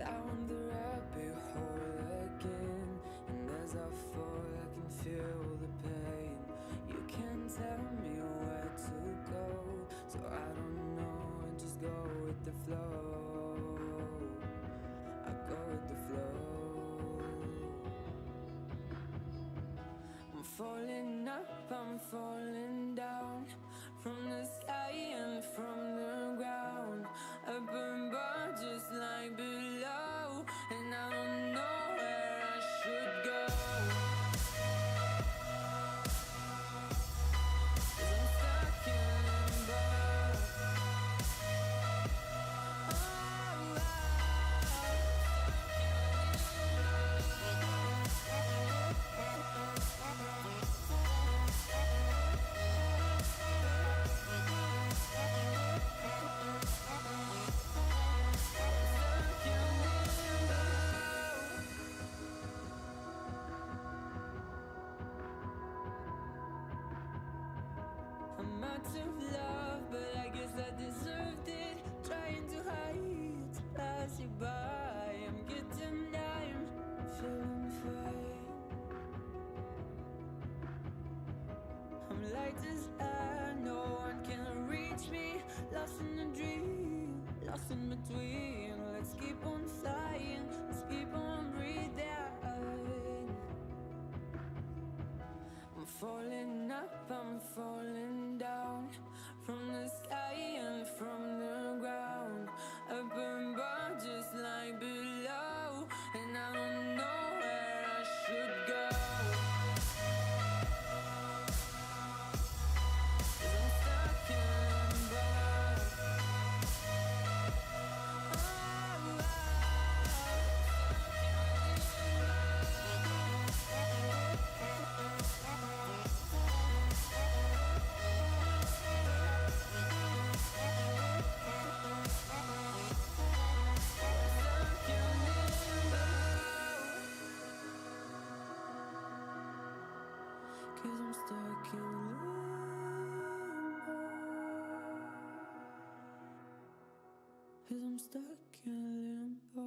down the rabbit hole again, and as I fall I can feel the pain. You can't tell me where to go, so I don't know, I just go with the flow. I go with the flow. I'm falling up, I'm falling down, from the sky and from the ground. Up above just like below, and I don't know where I should go. 'Cause I'm stuck in limbo. I'm out of love, but I guess I deserved it. Trying to hide, to pass you by. I'm getting numb, feeling fine. I'm light as air, no one can reach me. Lost in a dream, lost in between. Let's keep on flying, let's keep on breathing. I'm falling up, I'm falling down, from the sky and from the ground. Up above just like below, and I don't know where I should go. 'Cause I'm stuck in limbo. Cause I'm stuck in limbo. Cause I'm stuck in limbo.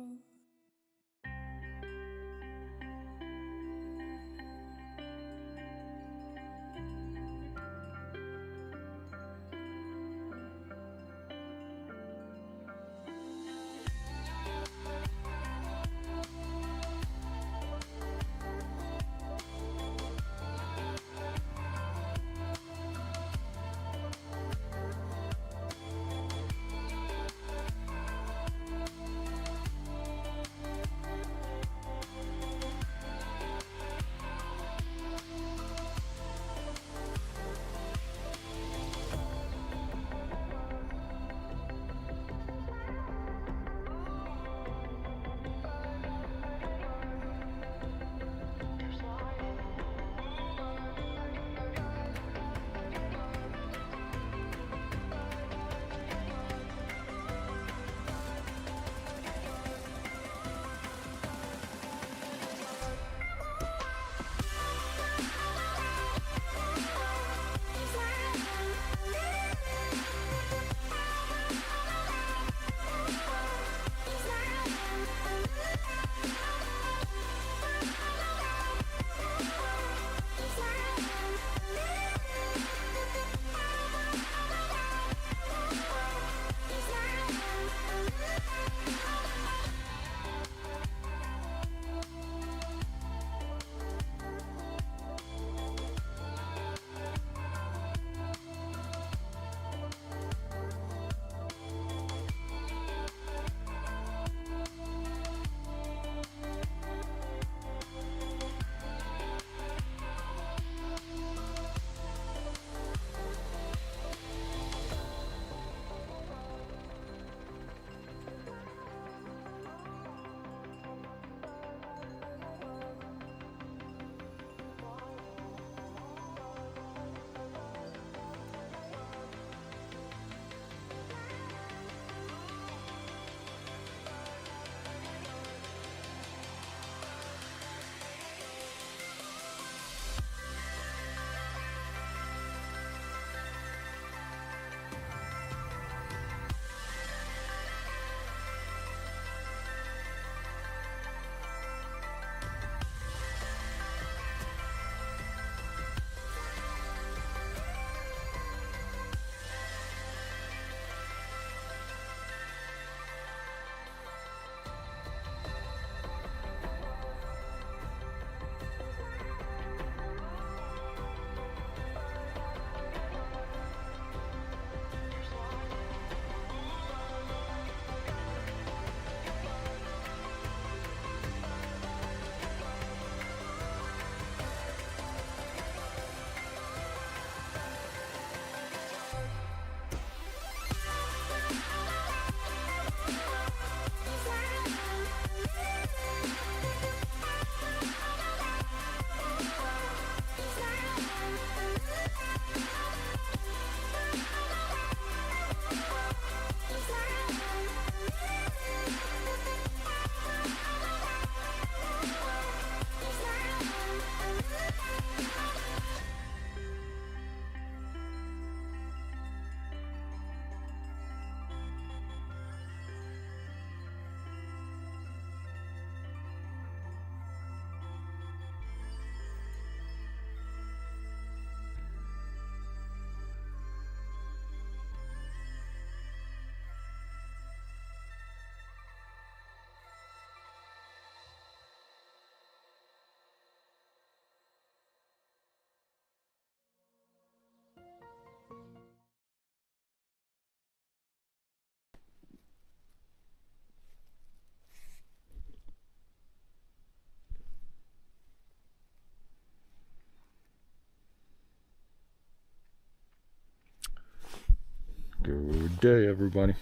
Good day, everybody.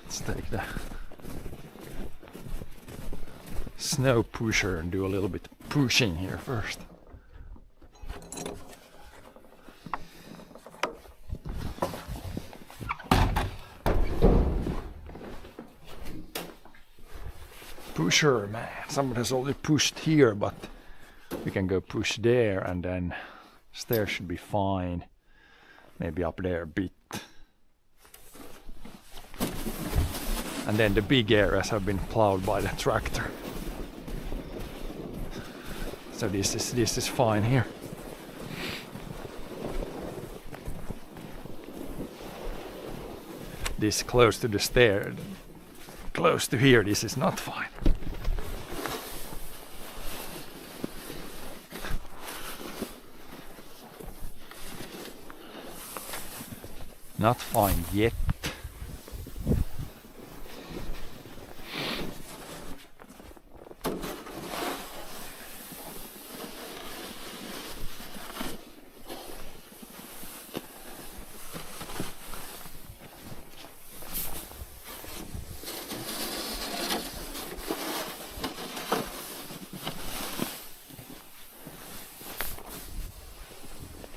Let's take the snow pusher and do a little bit of pushing here first. Pusher, man. Someone has already pushed here, but we can go push there and then stairs should be fine. Maybe up there a bit. And then the big areas have been plowed by the tractor. So this is fine here. This close to the stair, close to here, this is not fine. Not fine yet.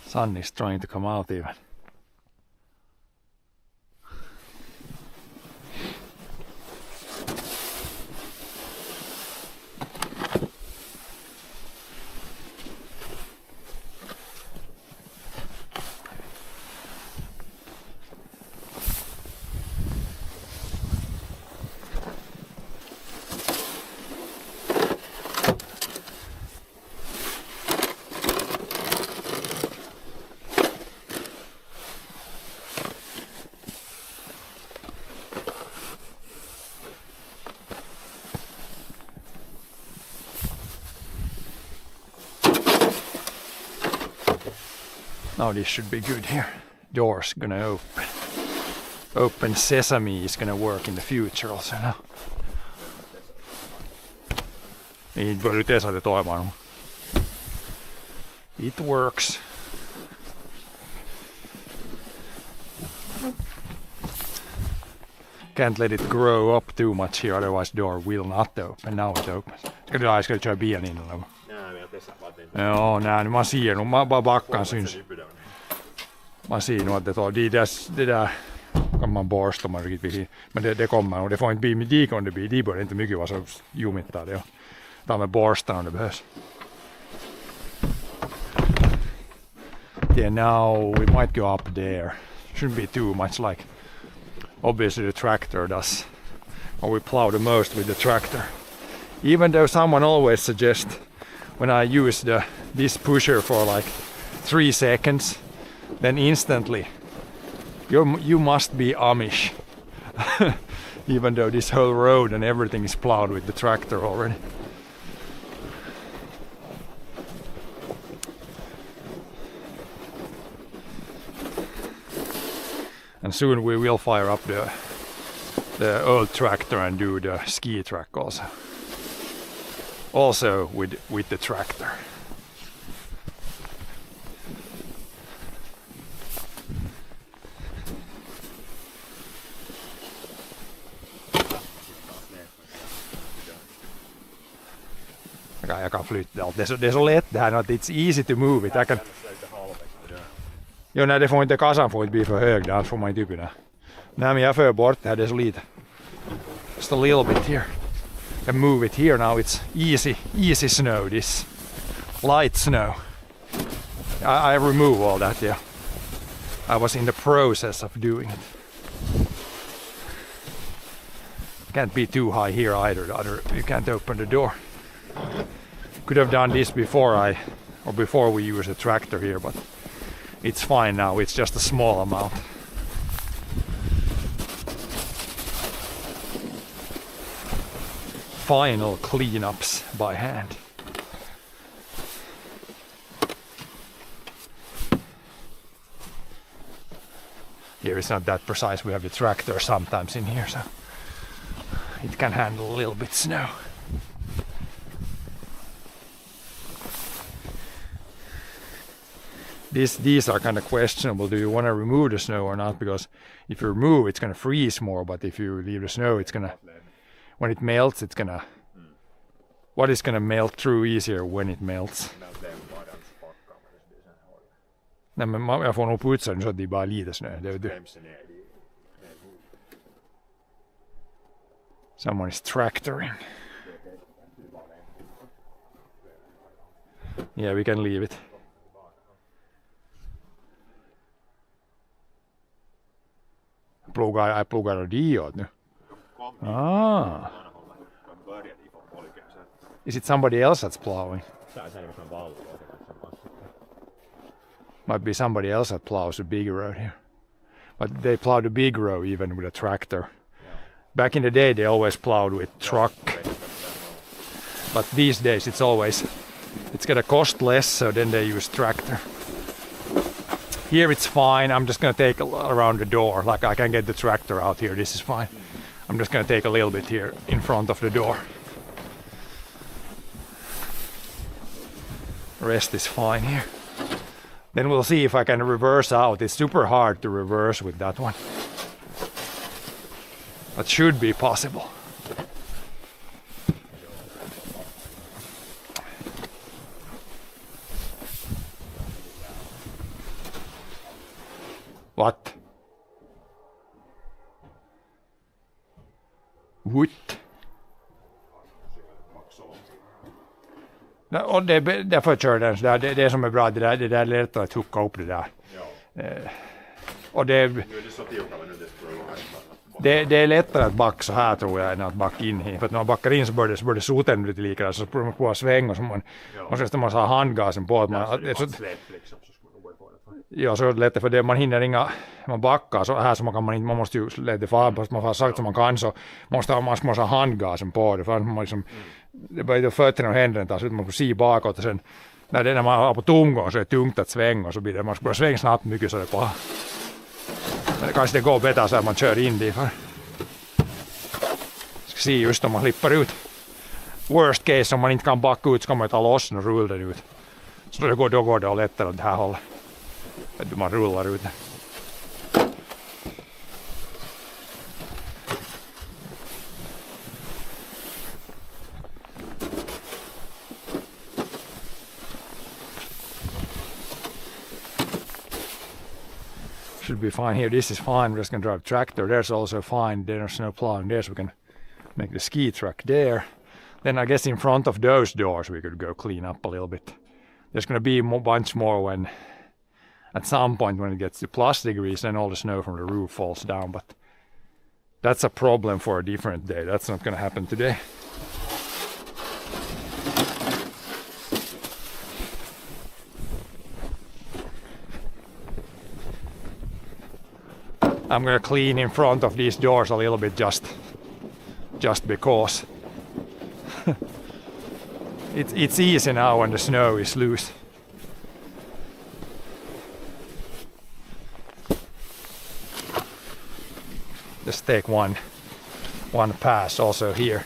Sun is trying to come out even. Now this should be good here. Door's gonna open. Open sesame is gonna work in the future also now. Niin voi nyt Esa toimimaan. It works. Can't let it grow up too much here, otherwise door will not open. Now it opens. Ska du köra bilen in eller? Joo, nej, man ser nog, man bara backar syns. Man ser nog att det där kan man borsta man riktigt vid. Men det kommer och det får inte bli med de kan det bli. De bör inte mycket vara så ljumigt där. Ta med borsta om det behövs. Yeah, now we might go up there. Shouldn't be too much like obviously the tractor does. Or we plow the most with the tractor. Even though someone always suggests when I use this pusher for like 3 seconds, then instantly you must be Amish. Even though this whole road and everything is plowed with the tractor already. And soon we will fire up the old tractor and do the ski track also. Also with the tractor. Jag kan flytta allt. Det är så lätt det här att it's easy to move it. Jag kan... Jo, nej, det får inte, kassan får inte bli för hög, annars får man inte upp i det. Nej, men jag för bort det här, det är så lite. Just a little bit here. I move it here now, it's easy snow, this light snow. I remove all that, yeah. I was in the process of doing it. Can't be too high here either, you can't open the door. Could have done this before we use a tractor here, but it's fine now, it's just a small amount. Final cleanups by hand. here it's not that precise. We have the tractor sometimes in here, so it can handle a little bit snow. These are kind of questionable. Do you want to remove the snow or not? Because if you remove, it's going to freeze more. But if you leave the snow, it's going to, when it melts, it's going to, what is going to melt through easier when it melts? Nej, men jag får nog putsa den så att det bara är lite snö. Someone is tractoring. Yeah, we can leave it. Jag pluggar diod nu. Ah. Is it somebody else that's plowing? Might be somebody else that plows the big road here. But they plow the big road even with a tractor. Back in the day they always plowed with truck. But these days it's gonna cost less, so then they use tractor. Here it's fine. I'm just gonna take around the door. Like I can get the tractor out here. This is fine. I'm just gonna take a little bit here in front of the door. The rest is fine here. Then we'll see if I can reverse out. It's super hard to reverse with that one. That should be possible. What? Wood? Och därför kör den så där. Det som är bra, det där är lättare att hooka upp det där. Och det är lättare att backa så här tror jag än att backa in här. För att när man backar in så börjar det soten lite likadant. Så man på sväng och så man måste ha handgasen på. Att man, ja, så är det lätt för det man hinner inga, man backar så här så man måste ju lägga fram fast man har sagt som man kan så måste man ha handgasen på det för man liksom det börjar fötterna och händerna tar så man får se bakåt och sen när man har på tomgång så är det tungt att svänga och så blir det man ska svänga snabbt mycket så det är men kanske det går bättre så att man kör in dit för ska se just om man slipper ut worst case om man inte kan backa ut så kan man ta loss och rulla den ut så då går det lättare åt det här hållet. Man rullar ut. Should be fine here. This is fine. We're just going to drive tractor. There's also fine. There's no plowing there, so we can make the ski track there. Then I guess in front of those doors we could go clean up a little bit. There's going to be a bunch more when at some point when it gets to plus degrees then all the snow from the roof falls down, but that's a problem for a different day. That's not going to happen today. I'm going to clean in front of these doors a little bit just because it's easy now when the snow is loose. Just take one pass also here.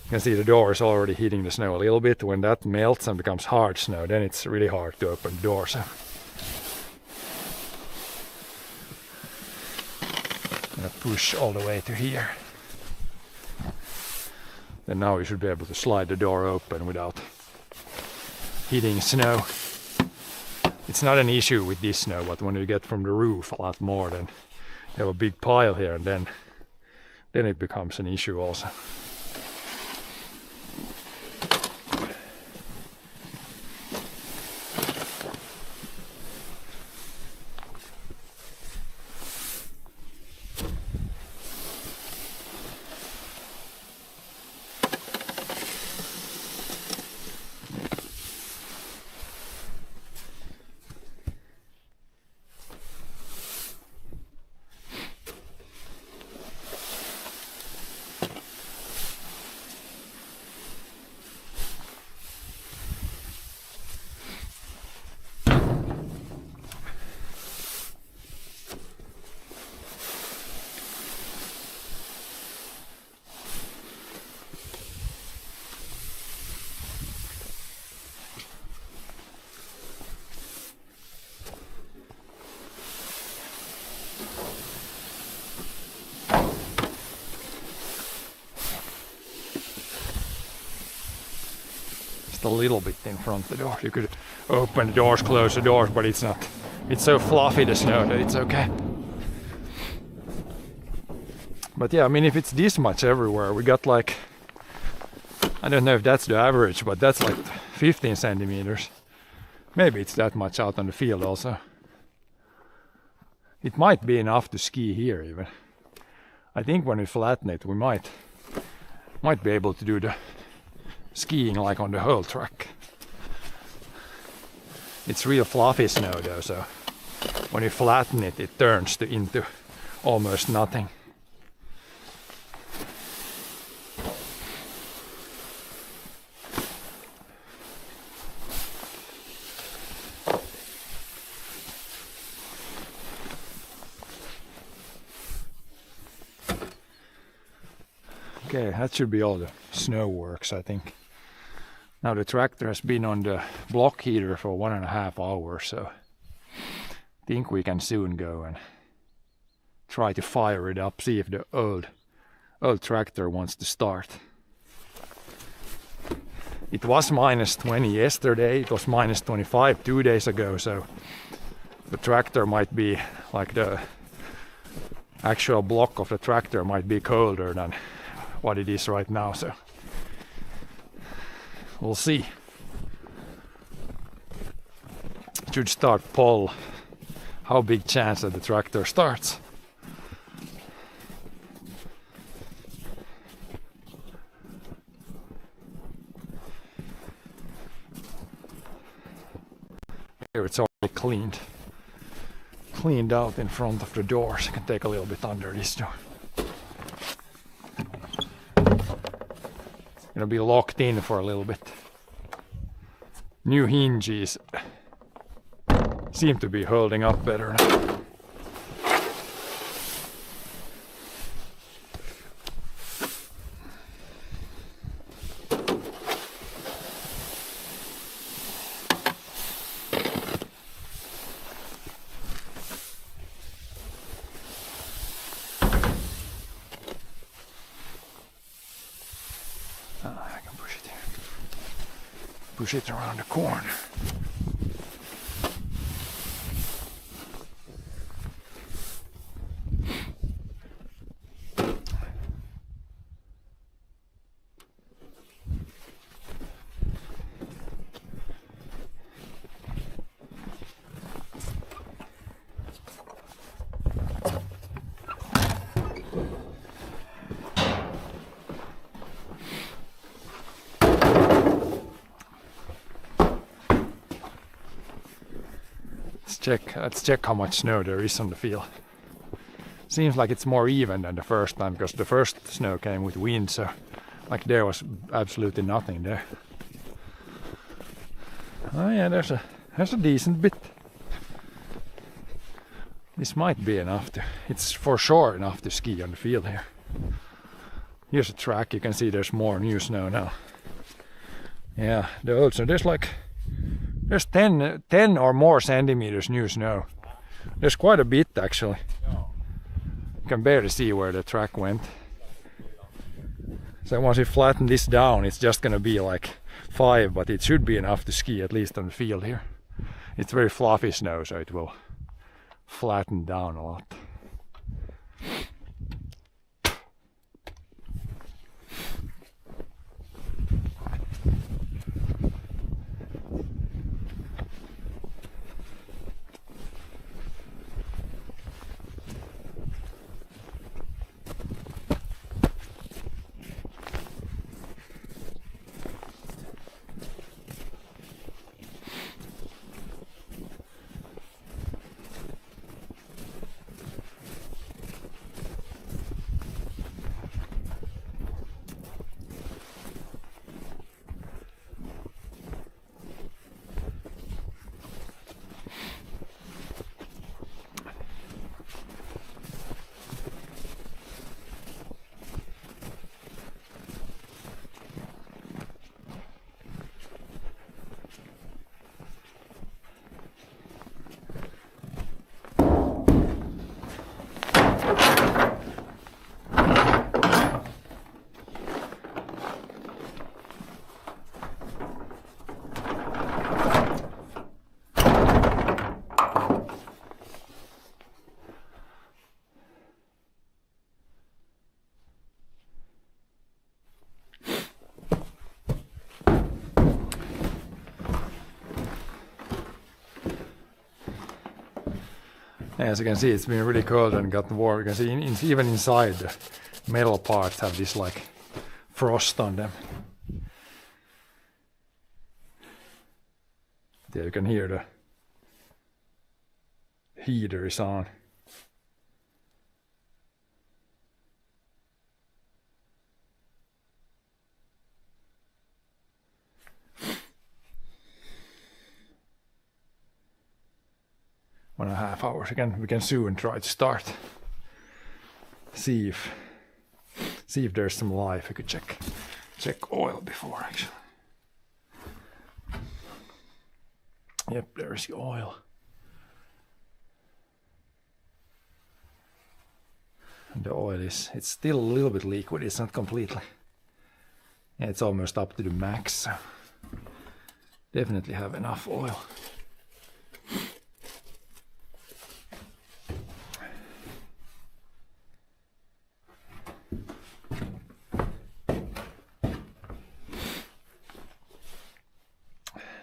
You can see the door is already hitting the snow a little bit. When that melts and becomes hard snow, then it's really hard to open the door. So I'm gonna push all the way to here. Then now you should be able to slide the door open without hitting snow. It's not an issue with this snow, but when you get from the roof a lot more, then you have a big pile here, and then it becomes an issue also. a little bit in front of the door. You could open the doors, close the doors, but it's not. It's so fluffy, the snow, that it's okay. But yeah, I mean, if it's this much everywhere, we got like, I don't know if that's the average, but that's like 15 centimeters. Maybe it's that much out on the field also. It might be enough to ski here even. I think when we flatten it, we might be able to do the skiing like on the whole track. It's real fluffy snow though, so when you flatten it, it turns into almost nothing. Okay, that should be all the Snowworks, I think. Now the tractor has been on the block heater for 1.5 hours, so I think we can soon go and try to fire it up, see if the old tractor wants to start. It was -20 yesterday, it was -25 2 days ago, so the tractor might be, like the actual block of the tractor might be colder than what it is right now, so we'll see. It should start poll how big chance that the tractor starts. Here it's already cleaned out in front of the door, so I can take a little bit under this door. Gonna be locked in for a little bit. New hinges seem to be holding up better now. I can push it here. Push it around the corner. Let's check how much snow there is on the field. Seems like it's more even than the first time, because the first snow came with wind, so like there was absolutely nothing there. Oh yeah, there's a decent bit. This might be enough to, it's for sure enough to ski on the field here. Here's a track, you can see there's more new snow now. Yeah, the old snow, there's 10 or more centimeters new snow. There's quite a bit actually. You can barely see where the track went. So once you flatten this down, it's just gonna be like 5, but it should be enough to ski at least on the field here. It's very fluffy snow, so it will flatten down a lot. As you can see, it's been really cold and gotten warm. You can see even inside the metal parts have this like frost on them. There you can hear the heater is on. One and a half hours again. We can soon try to start. See if there's some life. We could check oil before actually. Yep, there's the oil. And the oil it's still a little bit liquid, it's not completely. Yeah, it's almost up to the max, so definitely have enough oil.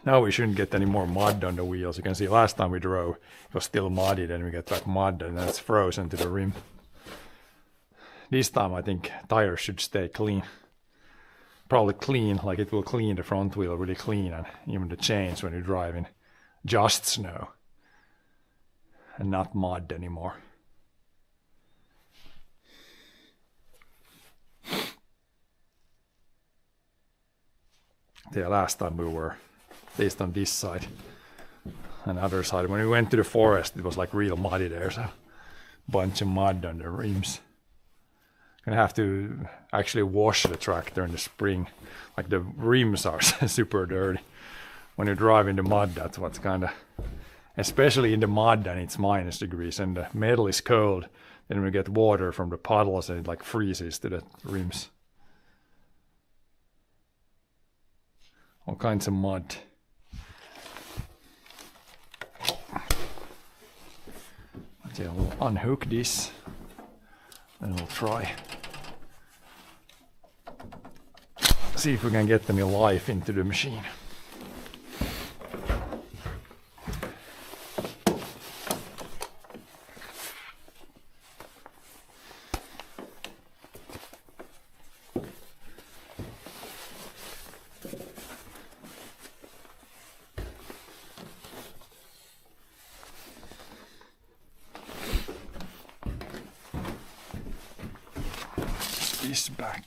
Now we shouldn't get any more mud on the wheels. You can see last time we drove, it was still muddy, then we get back mud and then it's frozen to the rim. This time I think tires should stay clean. Probably clean, like it will clean the front wheel really clean, and even the chains when you're driving just snow and not mud anymore. Yeah, last time we were at least on this side and other side. When we went to the forest, it was like real muddy there, so bunch of mud on the rims. Gonna have to actually wash the tractor in the spring. Like the rims are super dirty. When you drive in the mud, that's what's kinda, especially in the mud and it's minus degrees and the metal is cold, then we get water from the puddles and it like freezes to the rims. All kinds of mud. Okay, we'll unhook this and we'll try. See if we can get any life into the machine. This back.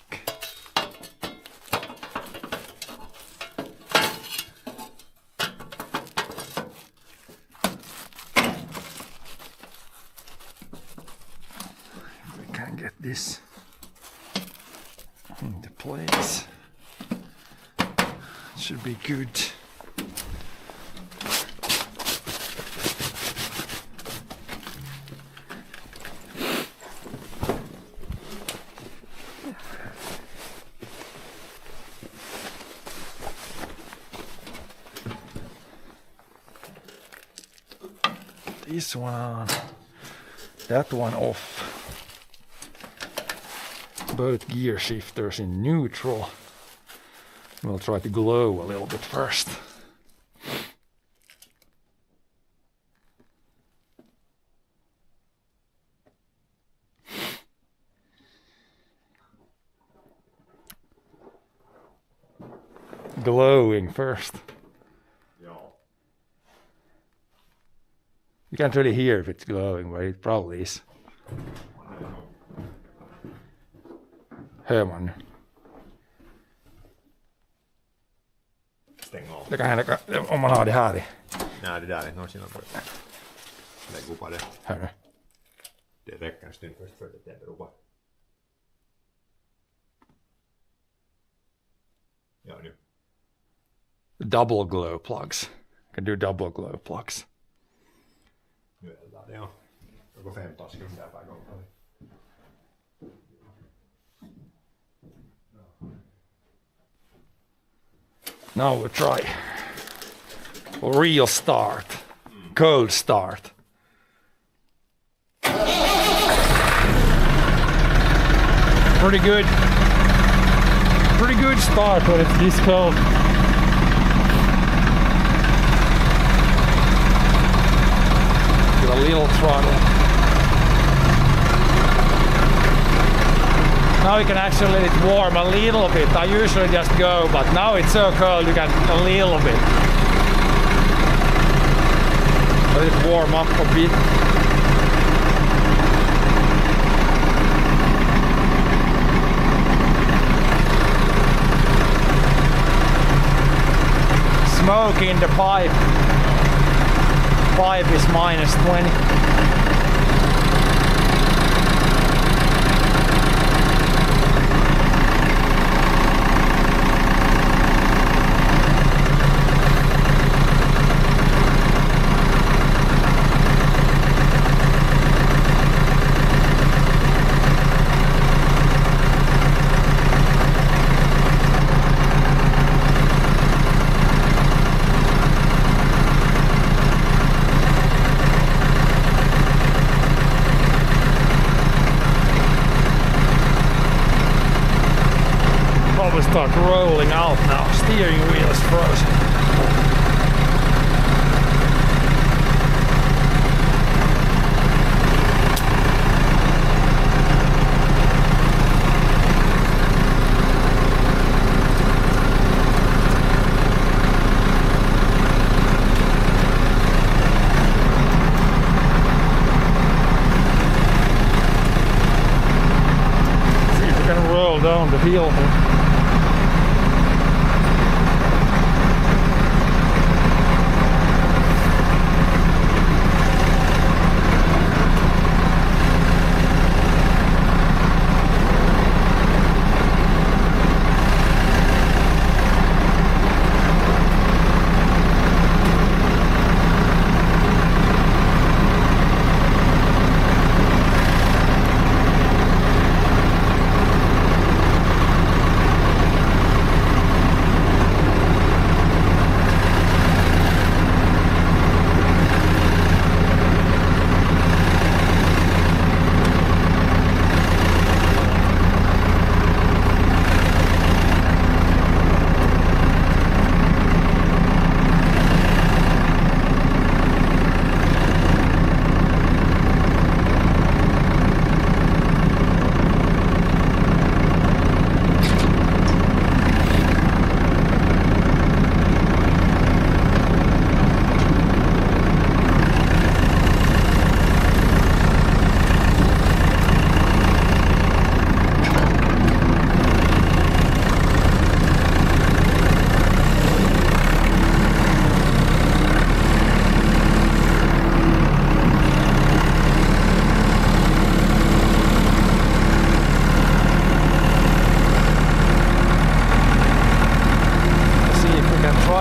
If we can get this into place, it should be good. This one on, that one off. Both gear shifters in neutral. We'll try to glow a little bit first. Glowing first. You can't really hear if it's glowing, but it probably is. Hör man nu? Stäng av. Det kan hända om man har det här i. Nej, det där är inte någon skillnad på det. Lägg upp det. Hör du? Det räcker en stund först för det tänder upp. Ja, nu. Double glow plugs. You can do double glow plugs. Nu eldar det, ja. Det går 15 sekunder per gång. Now we'll try real start, cold start. Pretty good start when it's this cold. little throttle. Now you can actually let it warm a little bit. I usually just go, but now it's so cold you can a little bit. Let it warm up a bit. Smoke in the pipe. Pipe is -20. Start rolling out now. Steering wheel is frozen. See if we can roll down the hill here.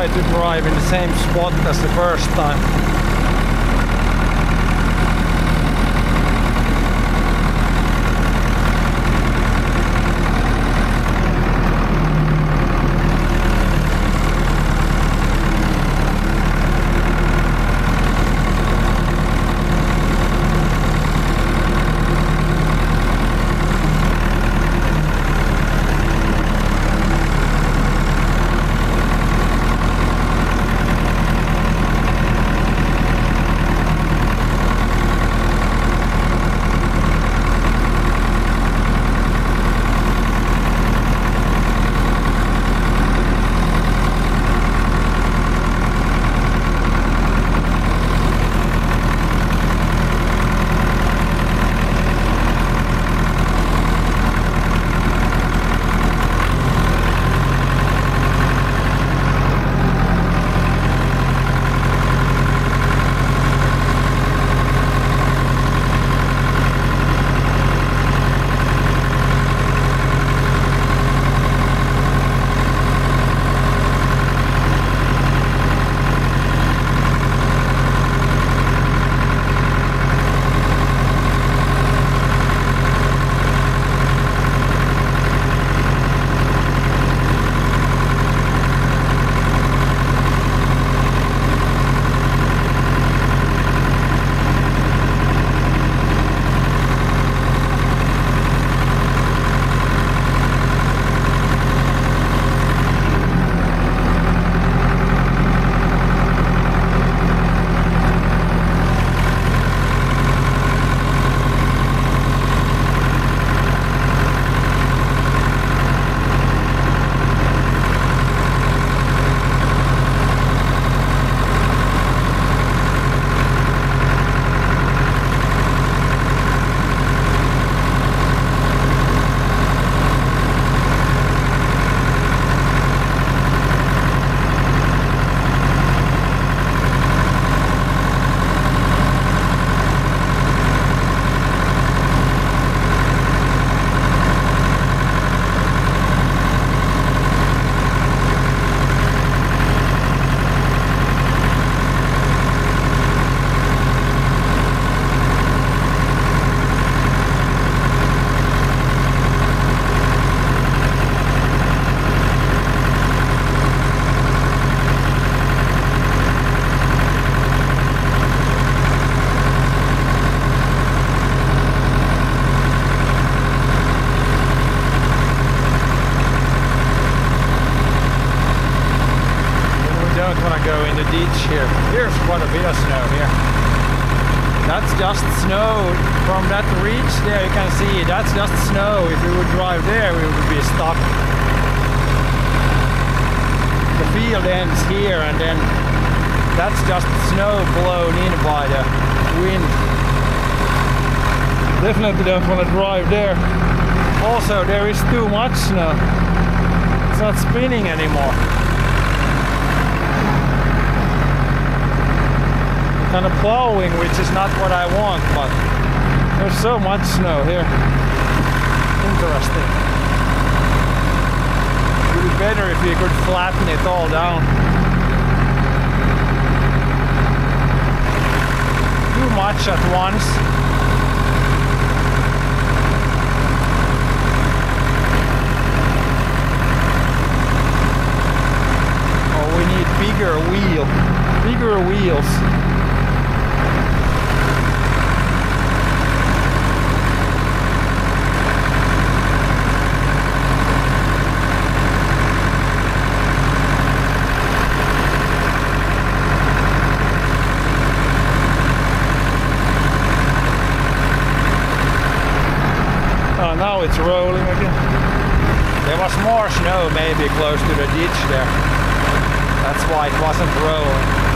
To drive in the same spot as the first time. ditch here. Here's quite a bit of snow here. That's just snow from that ridge there, you can see that's just snow. If we would drive there we would be stuck. The field ends here and then that's just snow blown in by the wind. Definitely don't want to drive there. Also there is too much snow. It's not spinning anymore. Kind of plowing, which is not what I want, but there's so much snow here. Interesting. It would be better if you could flatten it all down. Too much at once. Oh, we need bigger wheels. Now it's rolling again. There was more snow maybe close to the ditch there. That's why it wasn't rolling.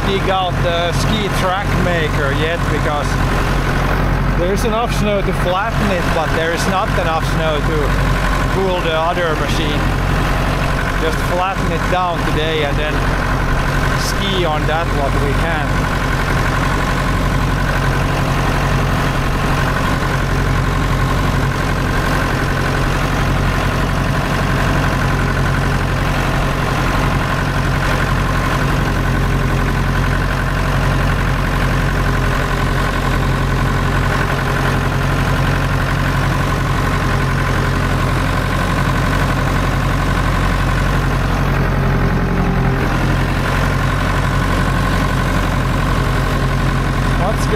Dig out the ski track maker yet because there's enough snow to flatten it, but there is not enough snow to fool the other machine. Just flatten it down today and then ski on that what we can.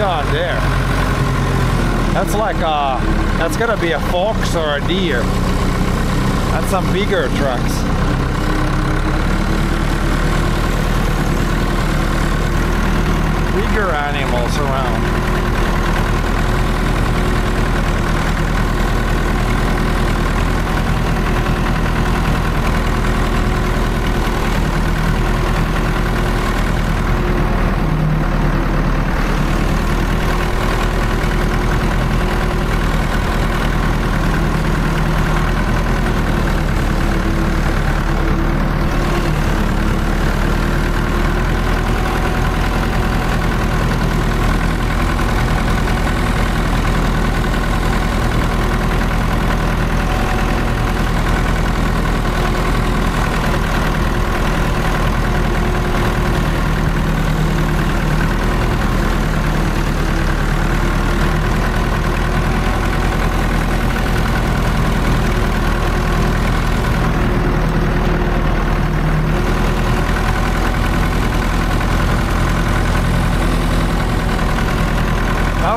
on there? That's like that's gonna be a fox or a deer. That's some bigger trucks. Bigger animals around.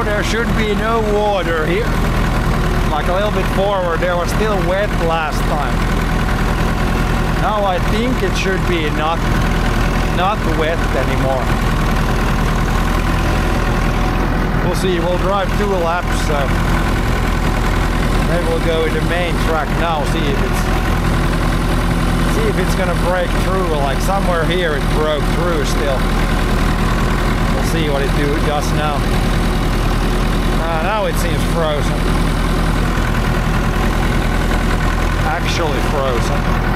There should be no water here. Like a little bit forward, there was still wet last time. Now I think it should be not wet anymore. We'll see, we'll drive 2 laps, so maybe we'll go in the main track now, see if it's gonna break through. Like somewhere here it broke through still. We'll see what it does now. Now it seems frozen. Actually frozen.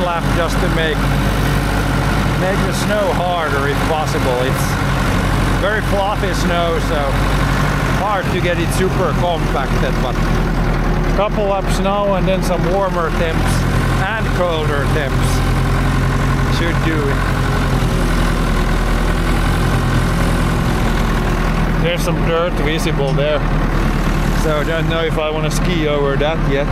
Lap just to make the snow harder if possible. It's very fluffy snow, so hard to get it super compacted, but a couple laps now and then some warmer temps and colder temps should do it. There's some dirt visible there, so I don't know if I want to ski over that yet.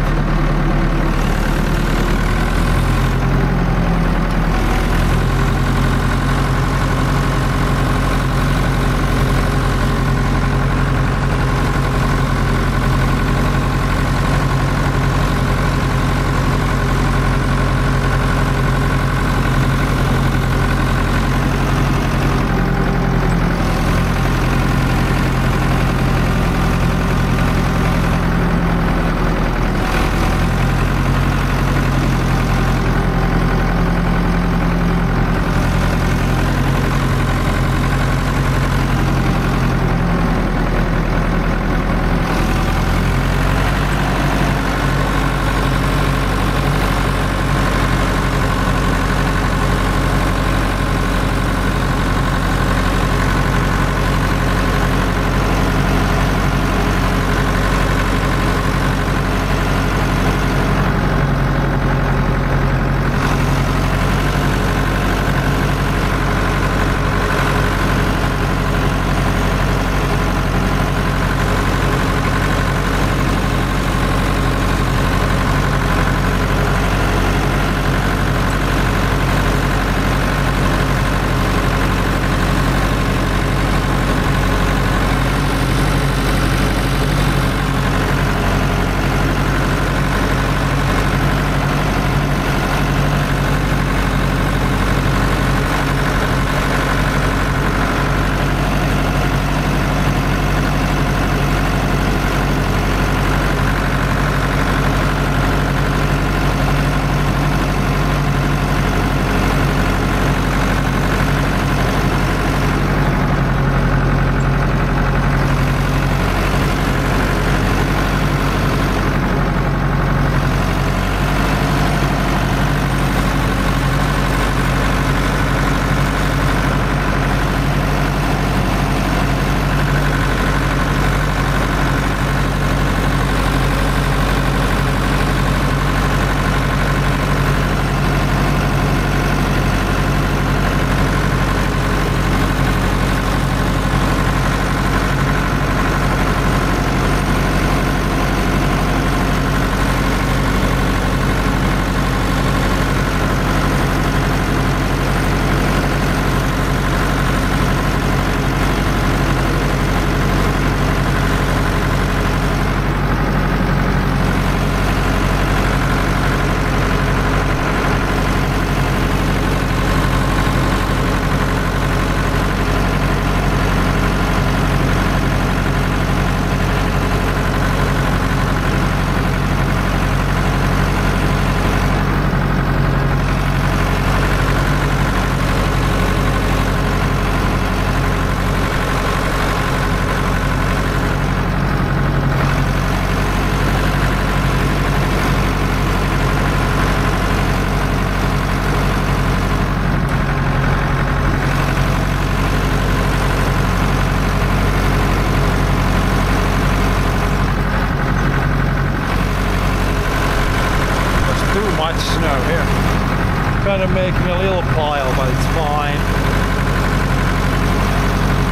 kind of making a little pile, but it's fine.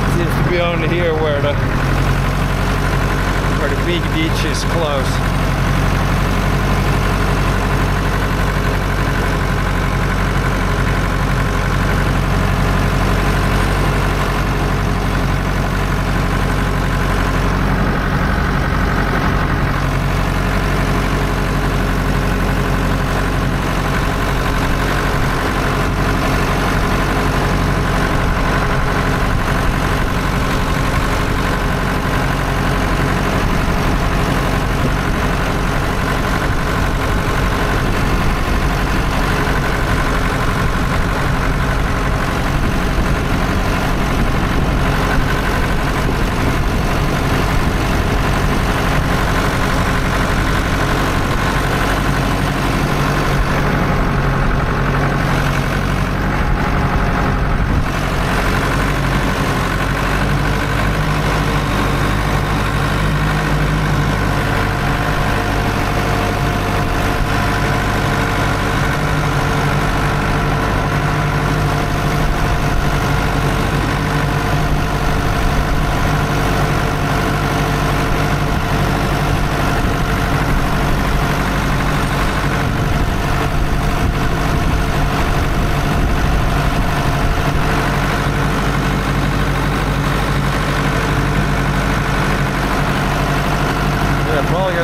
It seems to be only here where the big ditch is close.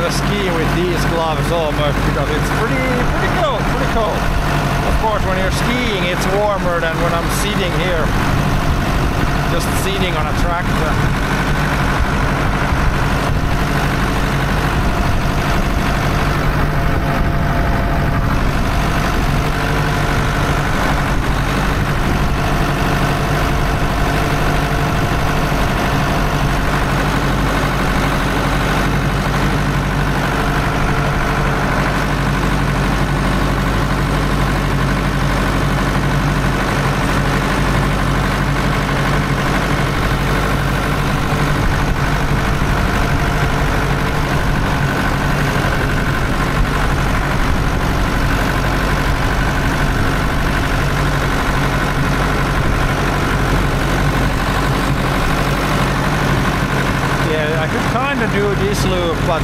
Ski with these gloves almost because it's pretty cold. Of course, when you're skiing, it's warmer than when I'm sitting here, just sitting on a tractor. Do this loop, but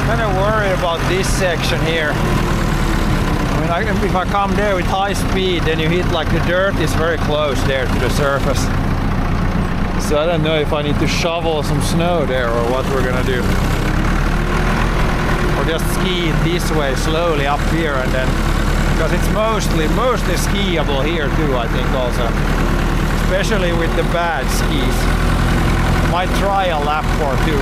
kind of worried about this section here. I mean, if I come there with high speed, then you hit like the dirt is very close there to the surface. So I don't know if I need to shovel some snow there or what we're gonna do. Or just ski it this way slowly up here and then, because it's mostly skiable here too, I think also. Especially with the bad skis. Might try a lap or two.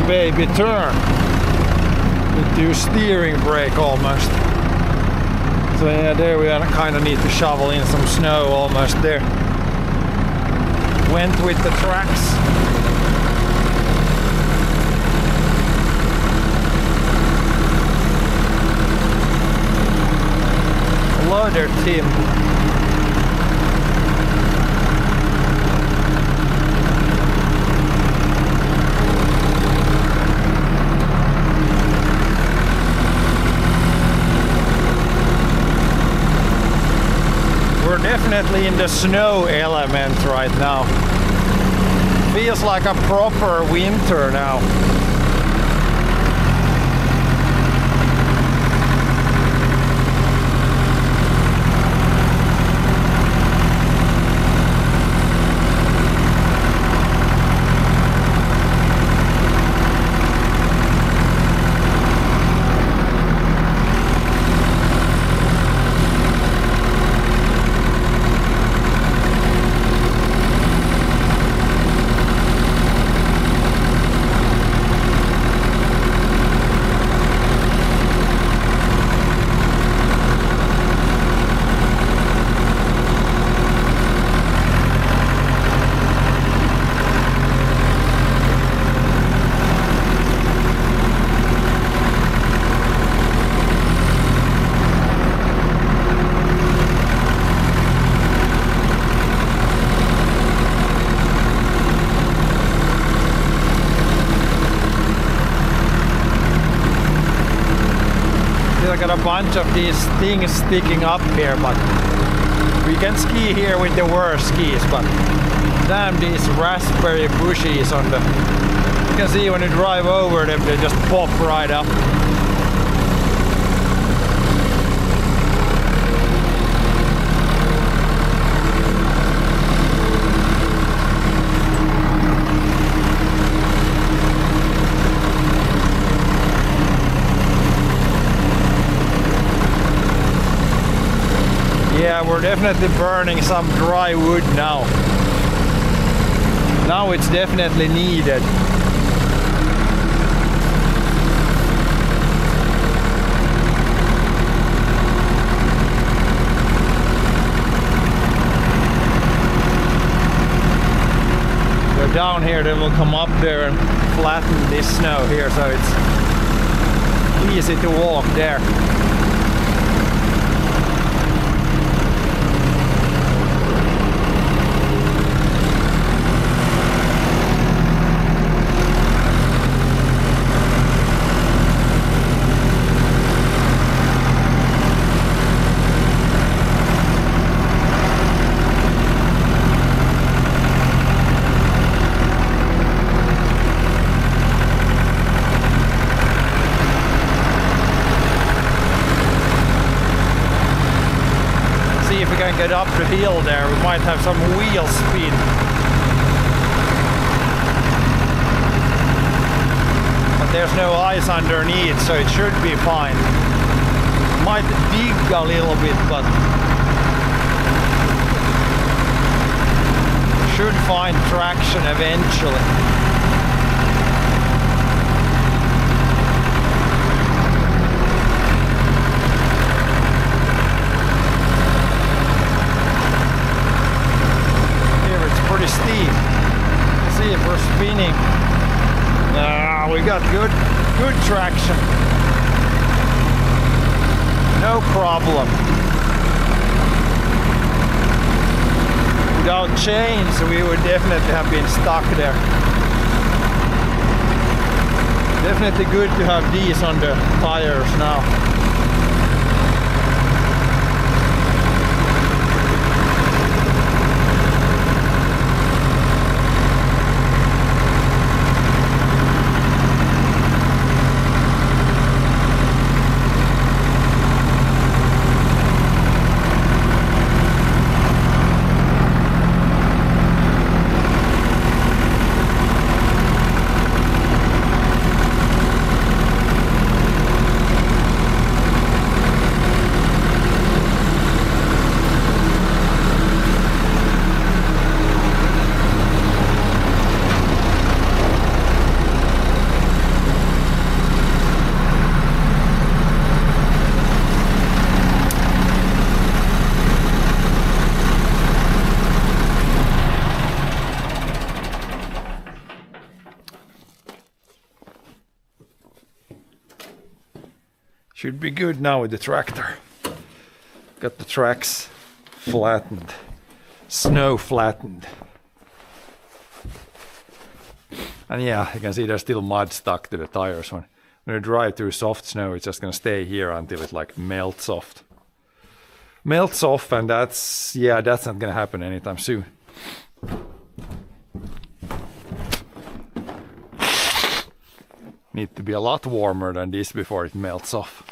Baby, turn with your steering brake almost. So yeah, there we kind of need to shovel in some snow almost there. went with the tracks. Loader team. We're definitely in the snow element right now. Feels like a proper winter now. I got a bunch of these things sticking up here, but we can ski here with the worst skis, but damn these raspberry bushes on the, you can see when you drive over them, they just pop right up. Yeah, we're definitely burning some dry wood now. Now it's definitely needed. So down here they will come up there and flatten this snow here, so it's easy to walk there. Get up the hill there, we might have some wheel spin. But there's no ice underneath, so it should be fine. Might dig a little bit, but should find traction eventually. Pretty steep. Let's see if we're spinning. We got good traction. No problem. Without chains, we would definitely have been stuck there. Definitely good to have these on the tires now. Should be good now with the tractor. Got the tracks flattened. Snow flattened. And yeah, you can see there's still mud stuck to the tires. When you drive through soft snow, it's just gonna stay here until it like melts off. Melts off, and that's not gonna happen anytime soon. Need to be a lot warmer than this before it melts off.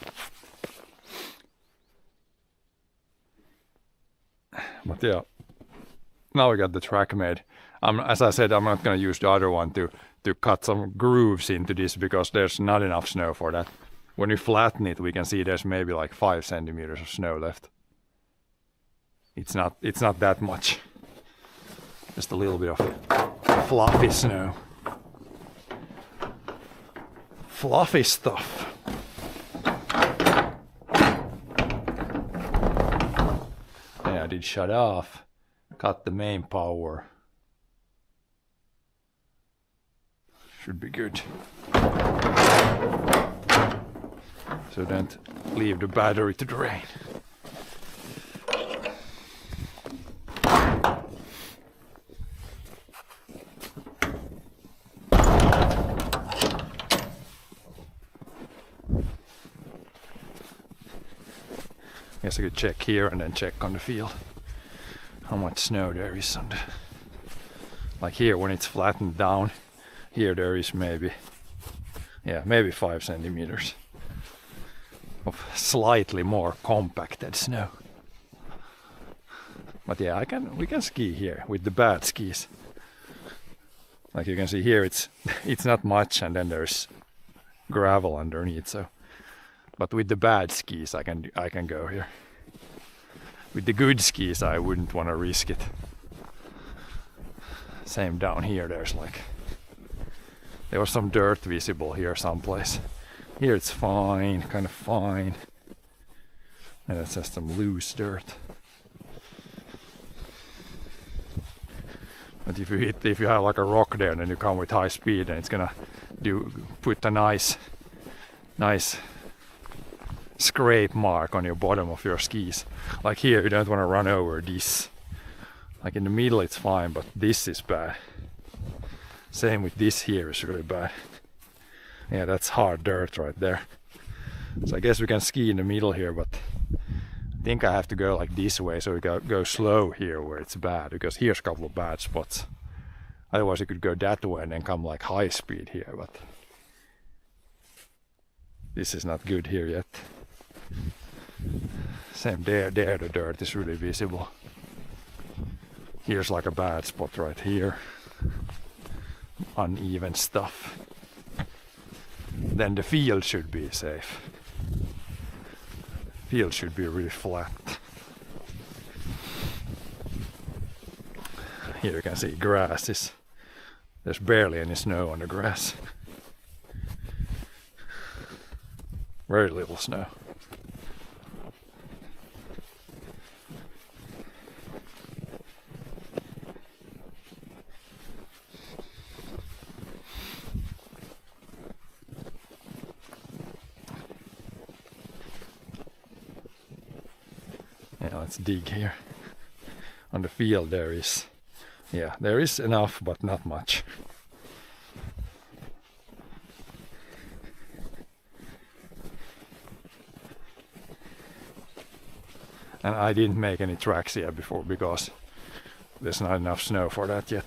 But yeah, now we got the track made. As I said, I'm not gonna use the other one to cut some grooves into this because there's not enough snow for that. When you flatten it, we can see there's maybe like 5 centimeters of snow left. It's not that much. Just a little bit of fluffy snow. Fluffy stuff. Yeah, I did shut off. Cut the main power. Should be good. So don't leave the battery to drain. Guess I could check here and then check on the field how much snow there is on the, like here when it's flattened down, here there is maybe 5 centimeters of slightly more compacted snow. But yeah, we can ski here with the bad skis. Like you can see here, it's not much, and then there's gravel underneath. So, but with the bad skis, I can go here. With the good skis, I wouldn't want to risk it. Same down here. There was some dirt visible here someplace. Here it's fine, kind of fine. And it's just some loose dirt. But if you have like a rock there, then you come with high speed, and it's gonna put a nice scrape mark on your bottom of your skis. Like here, you don't want to run over this. Like in the middle, it's fine, but this is bad. Same with this here is really bad. Yeah, that's hard dirt right there. So I guess we can ski in the middle here, but I think I have to go like this way, so we go slow here where it's bad, because here's a couple of bad spots. Otherwise you could go that way and then come like high speed here, but this is not good here yet. Same there the dirt is really visible. Here's like a bad spot right here. Uneven stuff. Then the field should be safe. Field should be really flat. Here you can see grass there's barely any snow on the grass. Very little snow. Yeah, let's dig here. On the field there is enough, but not much. And I didn't make any tracks here before because there's not enough snow for that yet.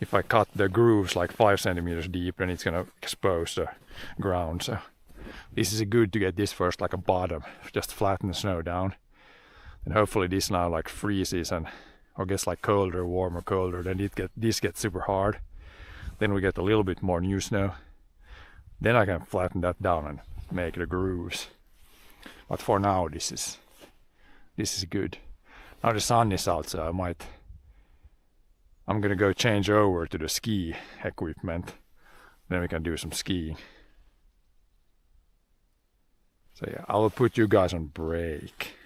If I cut the grooves like 5 centimeters deep, then it's gonna expose the ground. So this is good to get this first like a bottom, just flatten the snow down. And hopefully this now like freezes or gets like colder, warmer, colder, then this gets super hard. Then we get a little bit more new snow. Then I can flatten that down and make the grooves. But for now this is good. Now the sun is out, so I'm gonna go change over to the ski equipment. Then we can do some skiing. So yeah, I will put you guys on break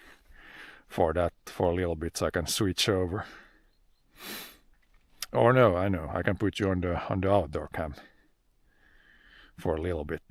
for that for a little bit so I can switch over. Or no, I know, I can put you on the outdoor cam for a little bit.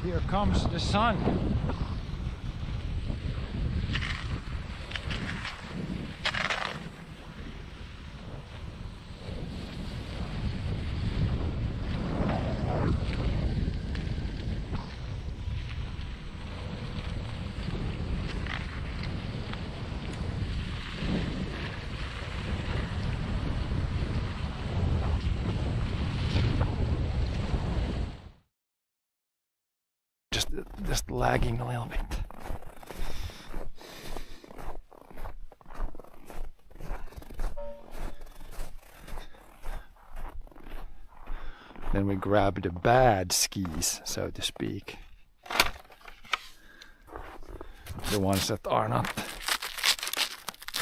Here comes the sun. Just lagging a little bit. Then we grab the bad skis, so to speak. The ones that are not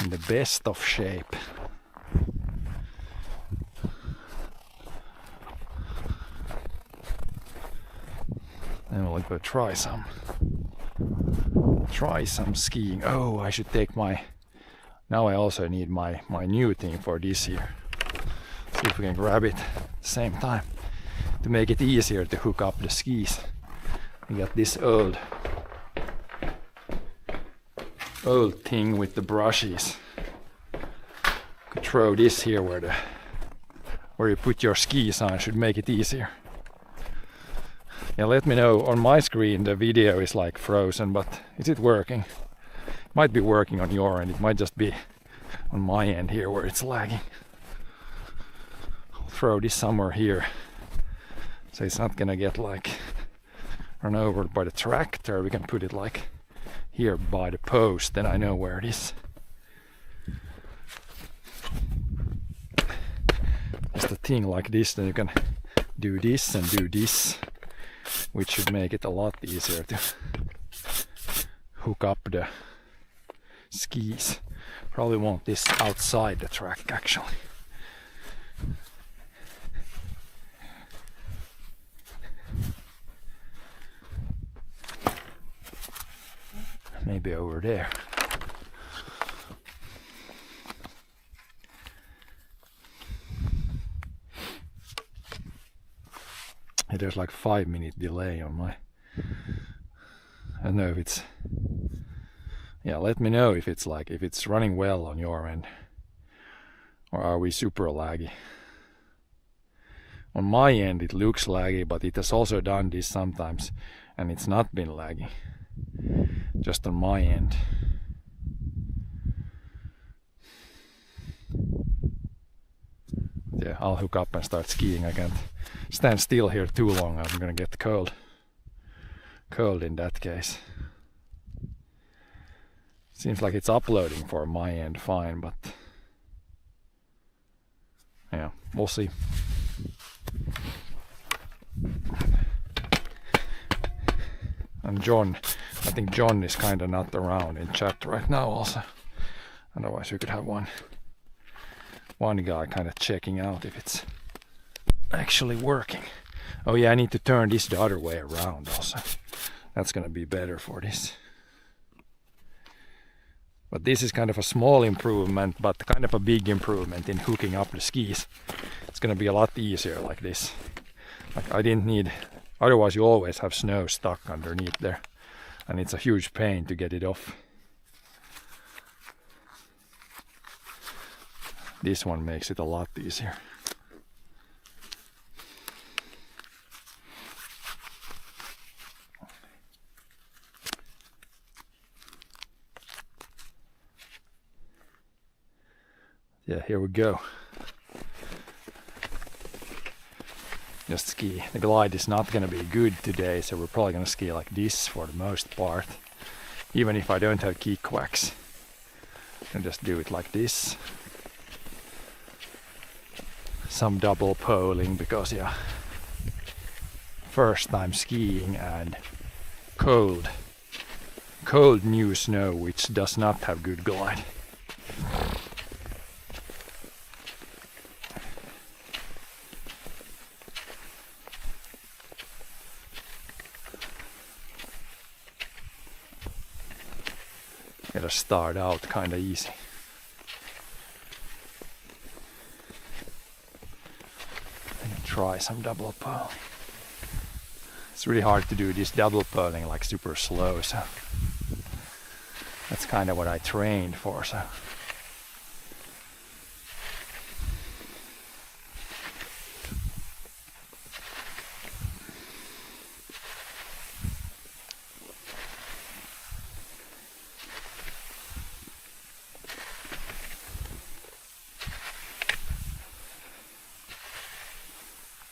in the best of shape. Then we'll go try some skiing. Oh, I should take my, now I also need my new thing for this year. See if we can grab it at the same time to make it easier to hook up the skis. We got this old thing with the brushes. Could throw this here where you put your skis on, should make it easier. Yeah, let me know. On my screen the video is like frozen, but is it working? Might be working on your end, it might just be on my end here where it's lagging. I'll throw this somewhere here so it's not gonna get like run over by the tractor. We can put it like here by the post, then I know where it is. Just a thing like this, then you can do this and do this, which should make it a lot easier to hook up the skis. Probably want this outside the track actually. Maybe over there. There's like 5-minute delay on my, I don't know if it's, yeah, let me know if it's like, if it's running well on your end, or are we super laggy. On my end it looks laggy, but it has also done this sometimes and it's not been laggy, just on my end. Yeah, I'll hook up and start skiing. I can't stand still here too long. I'm gonna get cold in that case. Seems like it's uploading for my end fine, but yeah, we'll see. And John, I think John is kinda not around in chat right now also. Otherwise we could have one guy kind of checking out if it's actually working. Oh yeah, I need to turn this the other way around also. That's gonna be better for this. But this is kind of a small improvement, but kind of a big improvement in hooking up the skis. It's gonna be a lot easier like this. Like I didn't need, otherwise you always have snow stuck underneath there. And it's a huge pain to get it off. This one makes it a lot easier. Yeah, here we go. Just ski. The glide is not gonna be good today, so we're probably gonna ski like this for the most part. Even if I don't have kick wax. And just do it like this. Some double poling because yeah, first time skiing and cold new snow which does not have good glide. Gotta start out kinda easy. Try some double pole. It's really hard to do this double pulling like super slow, so that's kind of what I trained for. So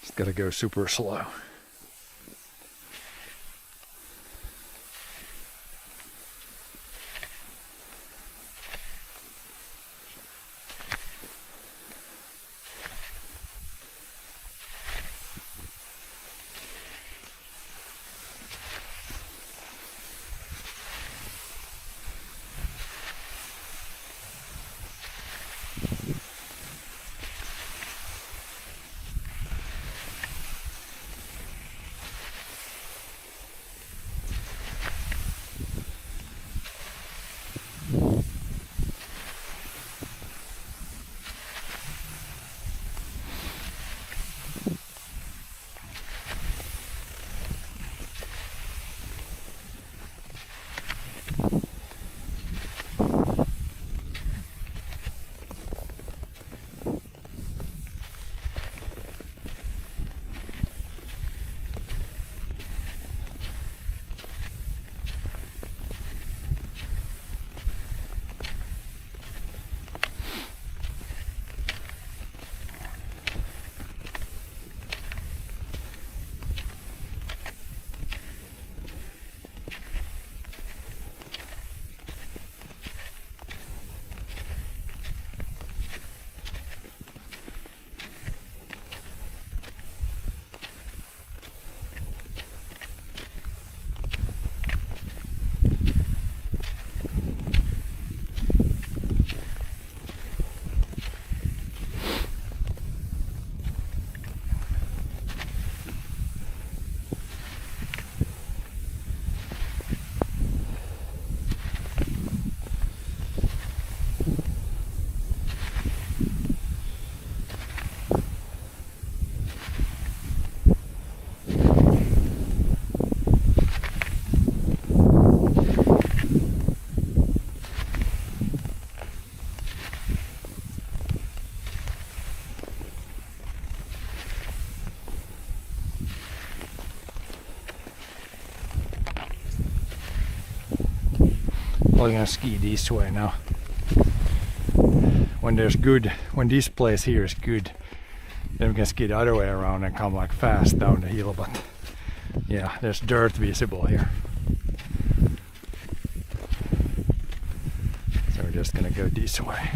just gotta go super slow. Probably gonna ski this way now. When this place here is good, then we can ski the other way around and come like fast down the hill, but yeah, there's dirt visible here. So we're just gonna go this way.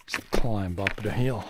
Just climb up the hill.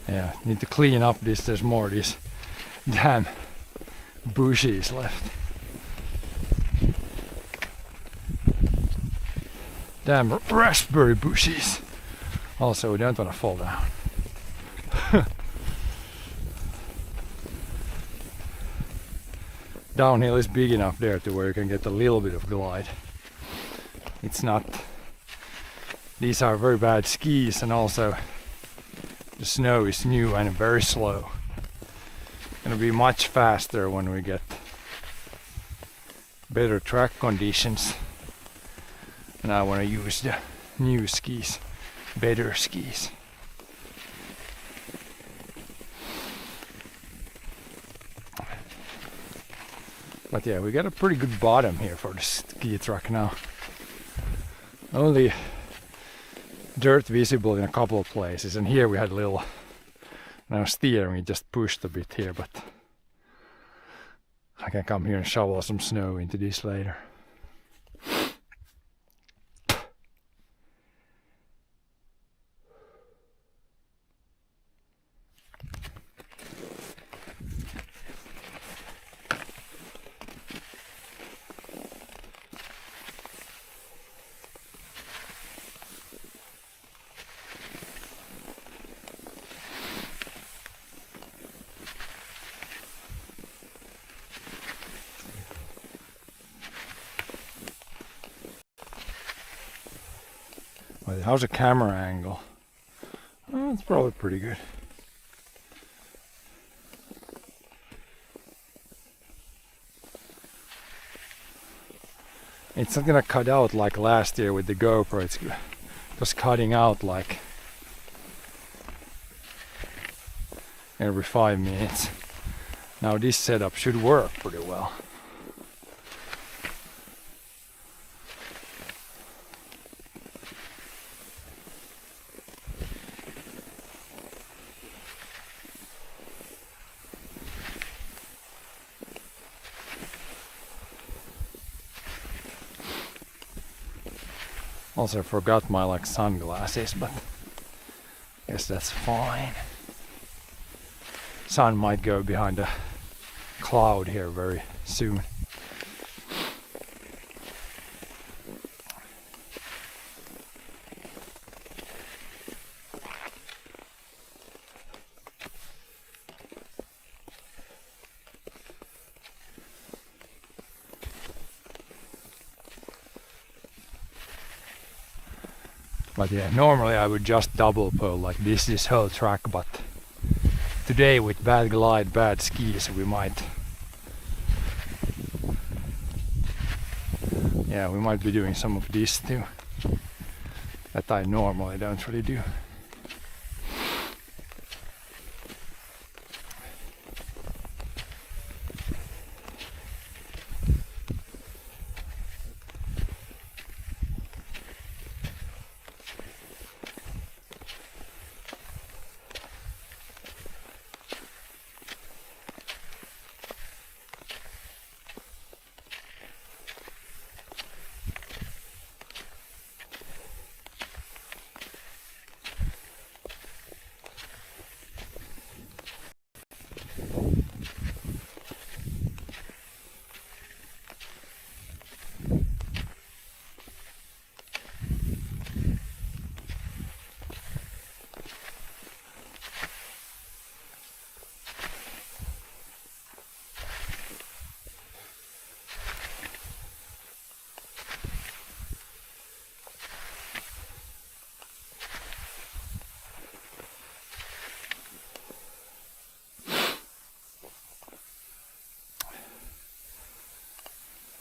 Yeah, need to clean up this. There's more of these damn bushes left. Damn raspberry bushes. Also, we don't want to fall down. Downhill is big enough there to where you can get a little bit of glide. It's not. These are very bad skis, and also the snow is new and very slow. Gonna be much faster when we get better track conditions. And I want to use the new skis. better skis. But yeah, we got a pretty good bottom here for the ski track now. Only dirt visible in a couple of places, and here we had a little now steering, we just pushed a bit here, but I can come here and shovel some snow into this later. How's the camera angle? Oh, it's probably pretty good. It's not gonna cut out like last year with the GoPro. It's just cutting out like every 5 minutes. Now this setup should work pretty well. Also forgot my sunglasses, but guess that's fine. Sun might go behind a cloud here very soon. But yeah, normally I would just double pole like this whole track, but today with bad glide, bad skis, we might be doing some of this too, that I normally don't really do.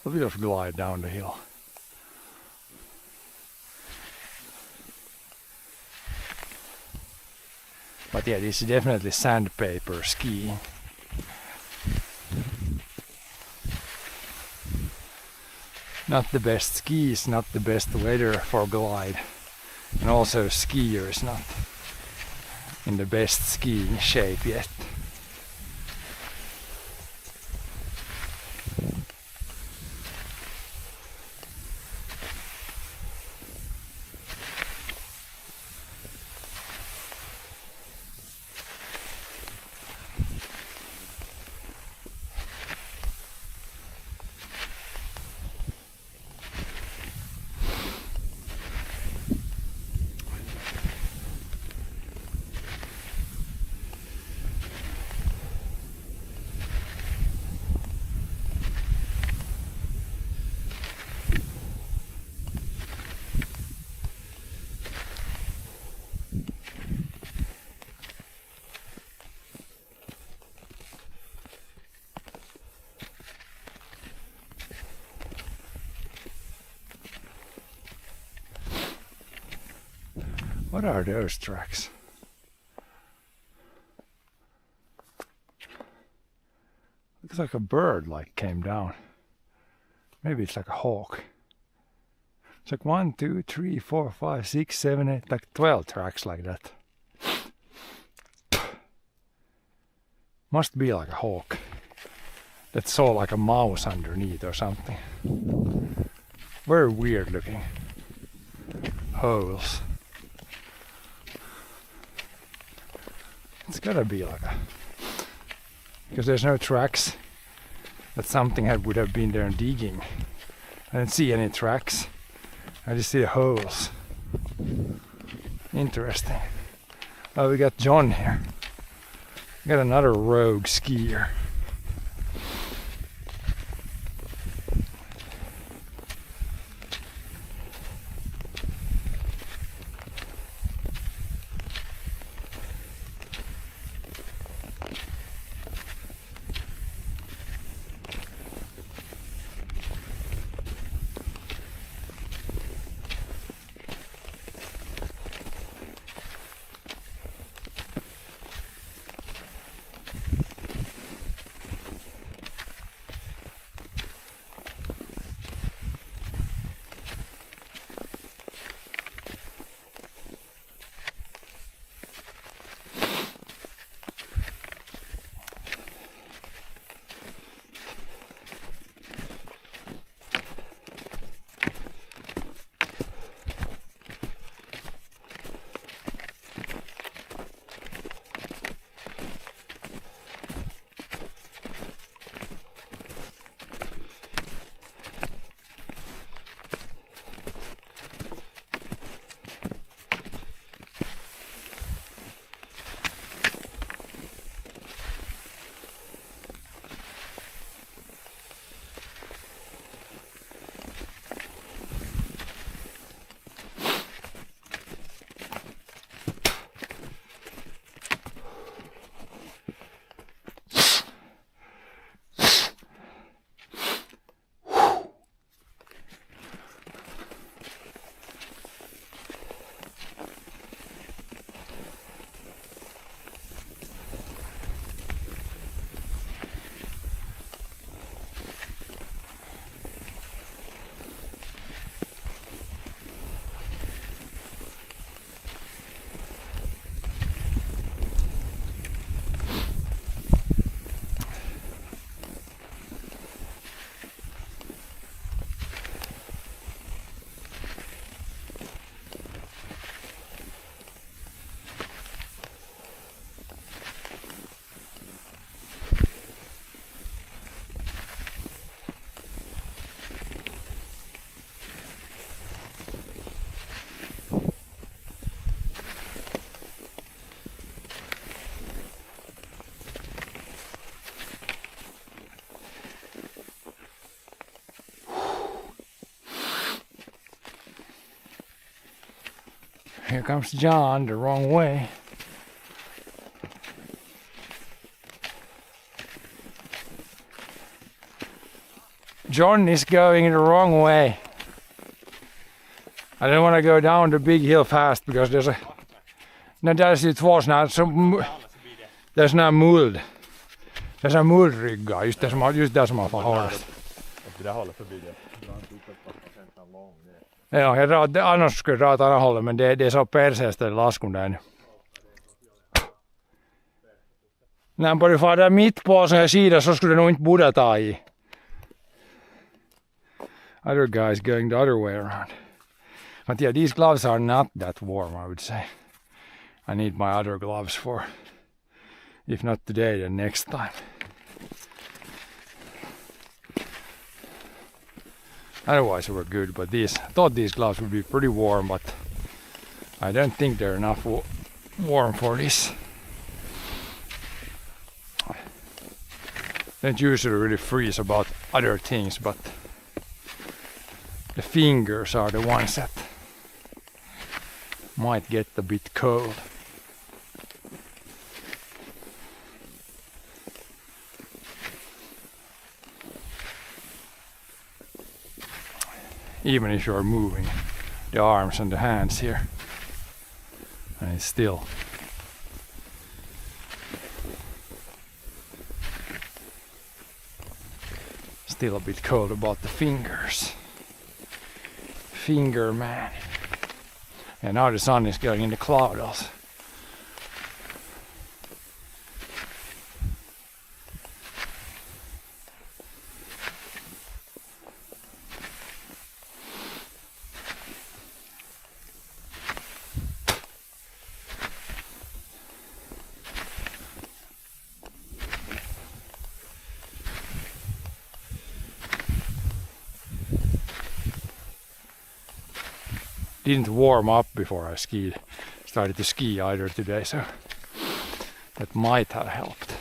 A bit of glide down the hill. But yeah, this is definitely sandpaper skiing. Not the best skis, not the best weather for glide. And also skier is not in the best skiing shape yet. What are those tracks? Looks like a bird like came down. Maybe it's like a hawk. It's like 1, 2, 3, 4, 5, 6, 7, 8, like 12 tracks like that. Must be like a hawk that saw like a mouse underneath or something. Very weird looking holes. It's gotta be like a, because there's no tracks that something would have been there and digging. I didn't see any tracks. I just see the holes. Interesting. Oh, we got John here. We got another rogue skier. Here comes John the wrong way. John is going the wrong way. I don't want to go down the big hill fast because there's a... No, där är två såna som... There's no muld. There's a muldrygga just där som man får hårdast. Det där håller förbi det. Joo, ja annars skulle jag rata andra hållet, men det är så perseestä laskun där nu. När han börjar fara mitt på så här sidan så skulle det nog inte borde ta i. Other guys going the other way around. But yeah, these gloves are not that warm, I would say. I need my other gloves for, if not today, then next time. Otherwise they were good, but I thought these gloves would be pretty warm, but I don't think they're enough warm for this. Don't usually really freeze about other things, but the fingers are the ones that might get a bit cold. Even if you're moving the arms and the hands here. And it's still. Still a bit cold about the fingers. Finger man. And now the sun is going in the cloud also. Didn't warm up before I started to ski either today, so that might have helped.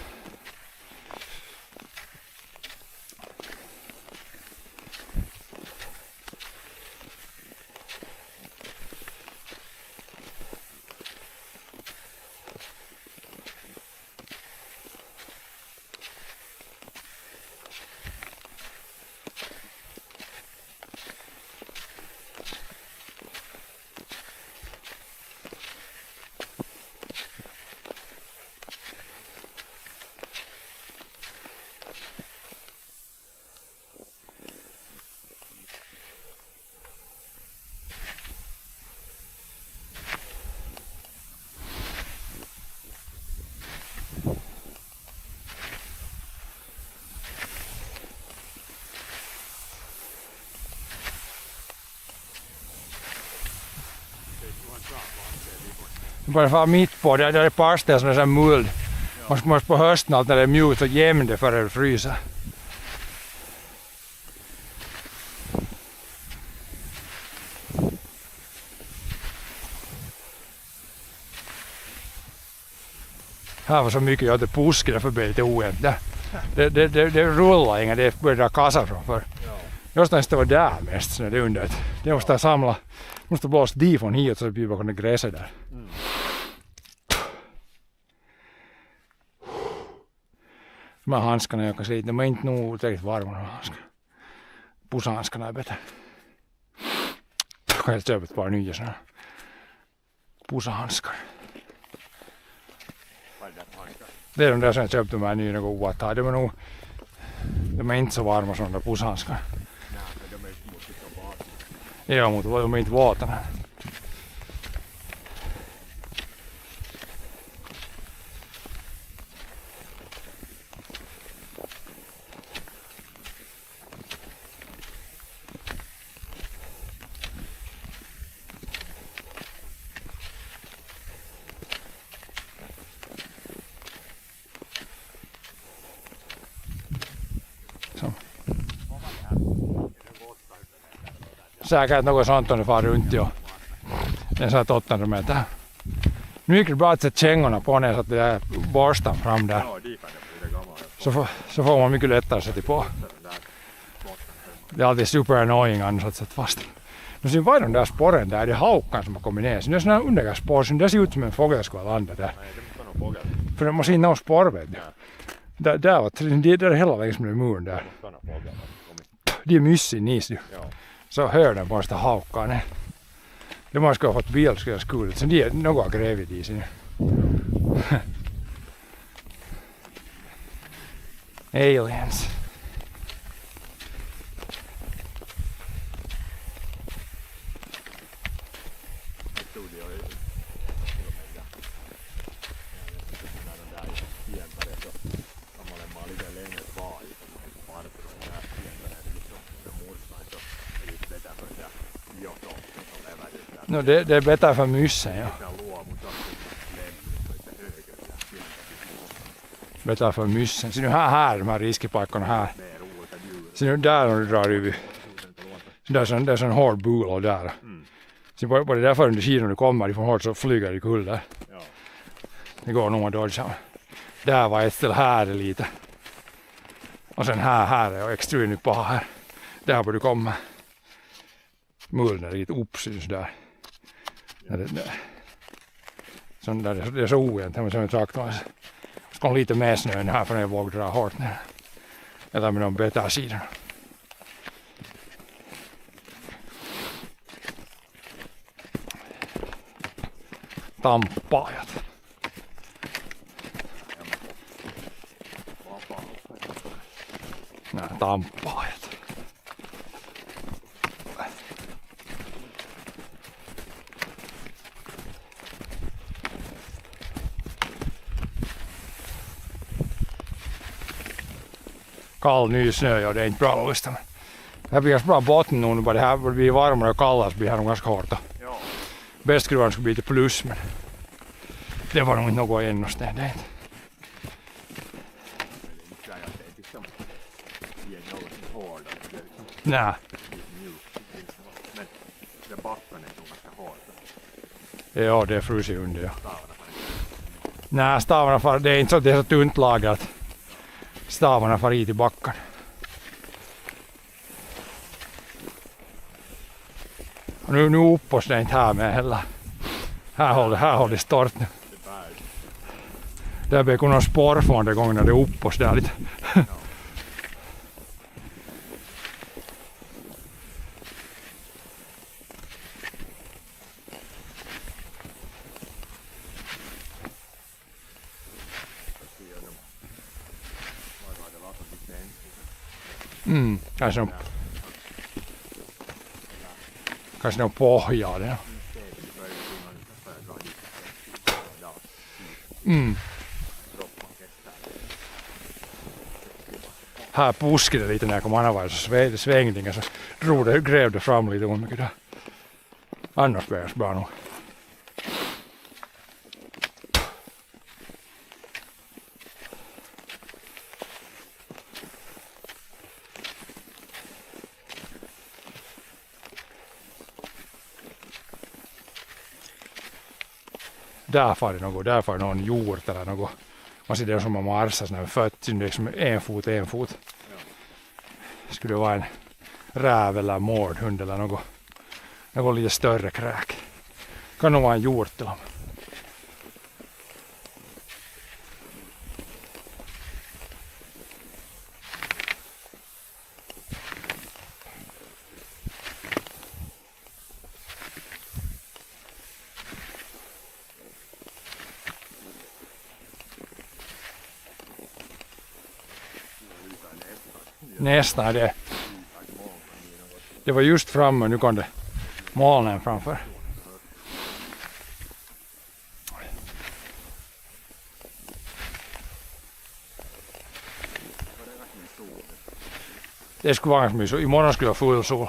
Bara för mitt på det, där är parstel som är sån muld. Man måste på hösten allt när det är mjukt och jämnt det före det fryser. Här var så mycket jag hade puskat, därför blev det lite ojämnt. Det rullar inga, det började kassa framför. Jostain det var där mest, så det undret. Det måste samla, måste blåsa dit från hit så det blir bara gräset där. De här handskarna jag kan säga, de är inte nog tillräckligt varma, de här handskarna. Pusahandskarna är bättre. Jag kan helt köpa ett par nya sådana pusahandskar. Det är de där som jag köpte de här nya goda att ha. De är inte så varma som de där pusahandskar. Ja, mutta de är inte våta. Säkert något sånt om det far runt jo. Den sa totta de med där. Nu gick det bra att sätta kängorna på när så att det där borstan fram där. Så får man mycket lättare sätta på. Det är alltid super annoying annars att sätta fast. Men sen var de där spåren där, det är haukan som har kommit ner. Sen det är sådana här undergasspår, sen det ser ut som en fågel skulle landa där. För det måste in någon spår vet du. Där var det är hela vägen som det är muren där. Det är myssig nis ju. Så hör den bara haukan. Det måste ha fått bil skulle jag skurit. Sen det är något grävigt i sig. Aliens. No, det är bättre för myssen, ja. Bättre för myssen. Så nu här de här riskepackorna här. Så nu där när du drar över. Så där är en hård bula där. Så bara det därför under sidan du kommer ifrån hårt så flyger det kull där. Det går nog att dodga. Där var ett ställe här lite. Och sen här är extremt på här. Där borde du komma. Mullen är lite uppsyns där. Sån där, det är så ojämnt här med sån traktorn. Så kom lite mer snö här för när jag vågar dra hårt ner. Eller med de bättre sidorna. Tamppaajat. Nää tamppaajat. Kall ny snö, ja det är inte bra att lyssna. Det här blir ganska bra botten nu, bara det här blir varmare och kallare så blir det nog ganska hårt. Ja. Bäst skulle vara skulle bli till plus, men det var nog inte något ännu snö. Det är inte. Nej. Men det backen är nog ganska hård. Ja, det är frusit under. Ja. Nej, stavarna far, det är inte så att det är så tunt lager att stavarna far i till backen. Och nu uppåt det är inte här med heller. Här håller det stort nu. Där blir det någon spår från det gången när det är uppåt där lite. Kanske någon pohjaa det. Här puskade lite när jag kom andra varje så svängningen så grävde fram lite om mycket där. Annars blir det bra nog. Där far det någon hjort eller något. Man ser det som man marsar sådär fött, liksom en fot. Skulle det vara en räv eller mårdhund eller något lite större kräk. Kan nog vara en hjort till dem. Nästan det. Det var just framme, nu kom det molnen framför. Det skulle vara ganska mycket. Imorgon skulle det vara full sol.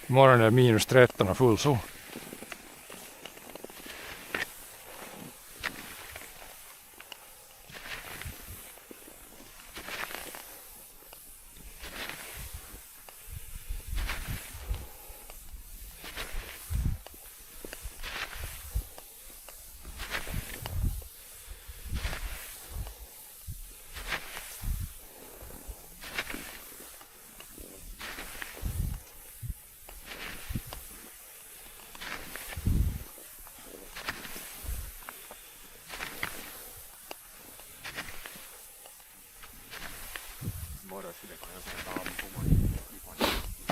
Imorgon är det minus 13 och full sol.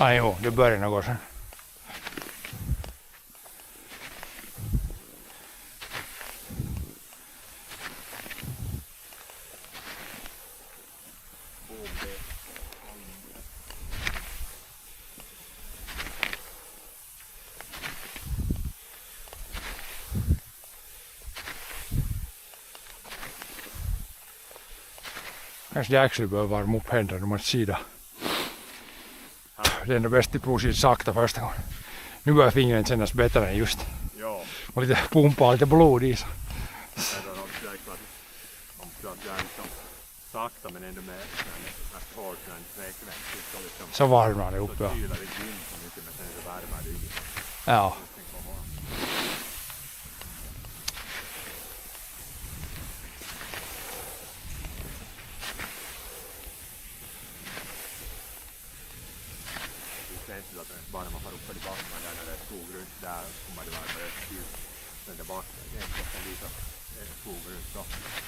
Jo, det börjar något sen. Kanske det actually behöver varma upp händerna om man sida. Det är ändå bäst att prova sakta första gången. Nu börjar fingren kännas bättre än just. Ja. Och lite pumpa lite blod i. Så. Sakta men ändå med hårt frekvens. Så varmar det upp. Ja. Ja. Bara när man får upp i backen där när det är skog runt där kommer det vara östljus. Sen där bak är det lite skog runt då.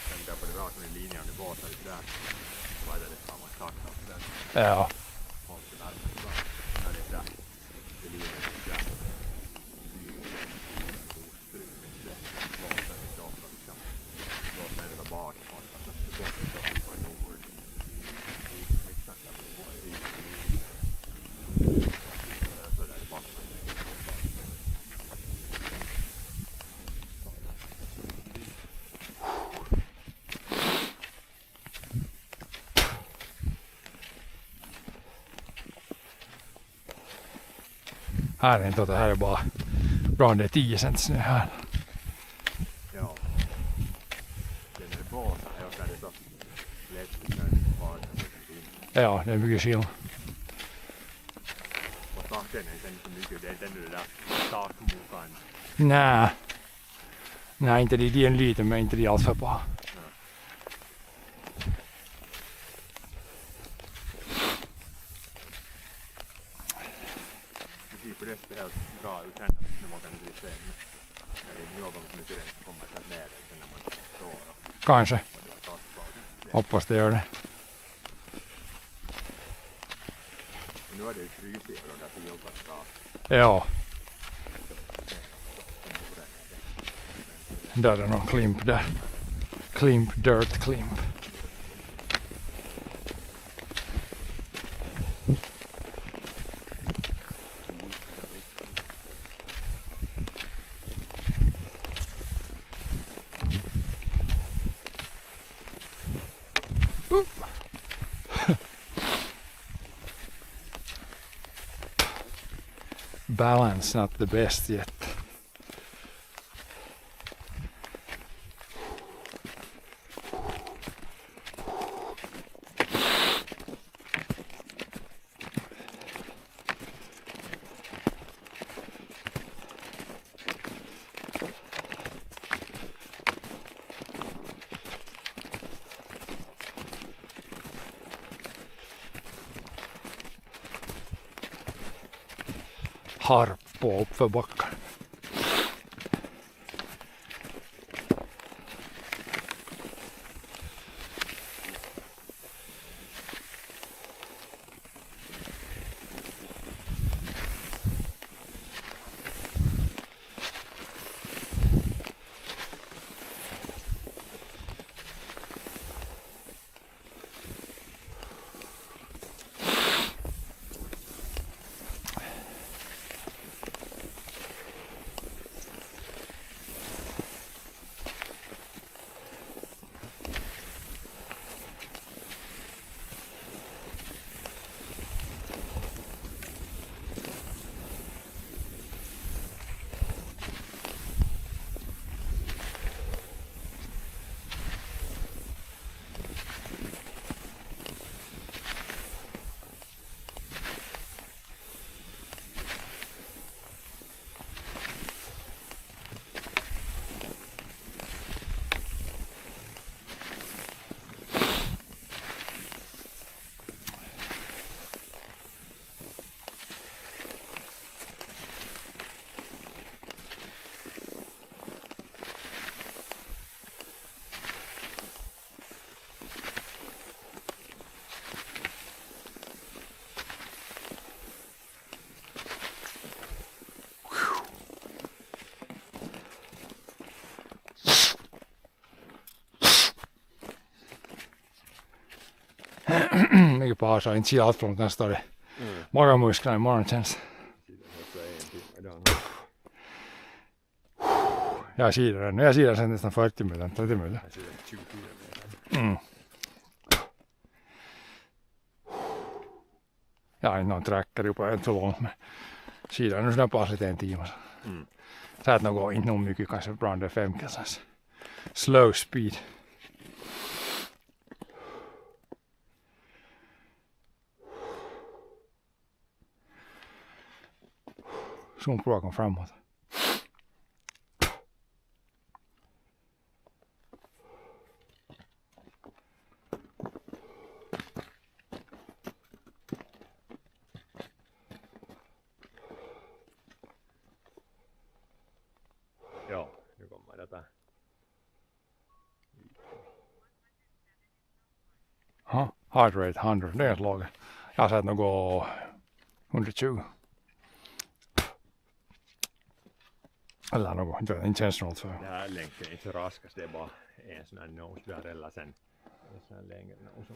Sen där på det var som en linje under båten lite där. Så är det samma sakta. Ja. Och så där det är där. Det linjen där. Här är inte här är bara bra, det är 10 cent snö här. Ja. Den är bra så här och så är det så lätt när det var det. Ja, det är mycket skillnad. Och takten är inte så mycket, det är inte ännu det där takmukan. Nej, inte det är en liten, men inte det alls för bra. På det är helt bra ut hända när man kan bli sen. Det är någon som inte ens kommer att ner det när man står. Kanske. Hoppas det gör det. Nu är det ju frysigare och därför jobbar bra. Ja. Där är någon klimp där. Klimp, dirt klimp. Balance not the best yet. Harppo upp för backen. Mycket paasa, inte chillat från den står det. Morgonmusklerna i morgontjänst. Jag sidar sen nästan 40 minuter, 30 minuter. Jag har inte någon trackare på en så långt, men sidar nu snabbt lite en timme. Så att något inte nog mycket, kanske bra under 5 kilsans. Slow speed. Sun ruokan framåt. Ja, nu kommer detta. Heart rate 100, det är ett låg. Jag har sett något 120. Eller något, inte känns något för. Det här länken är inte så raskas, det är bara en sån här nos där eller sen en sån här längre nos.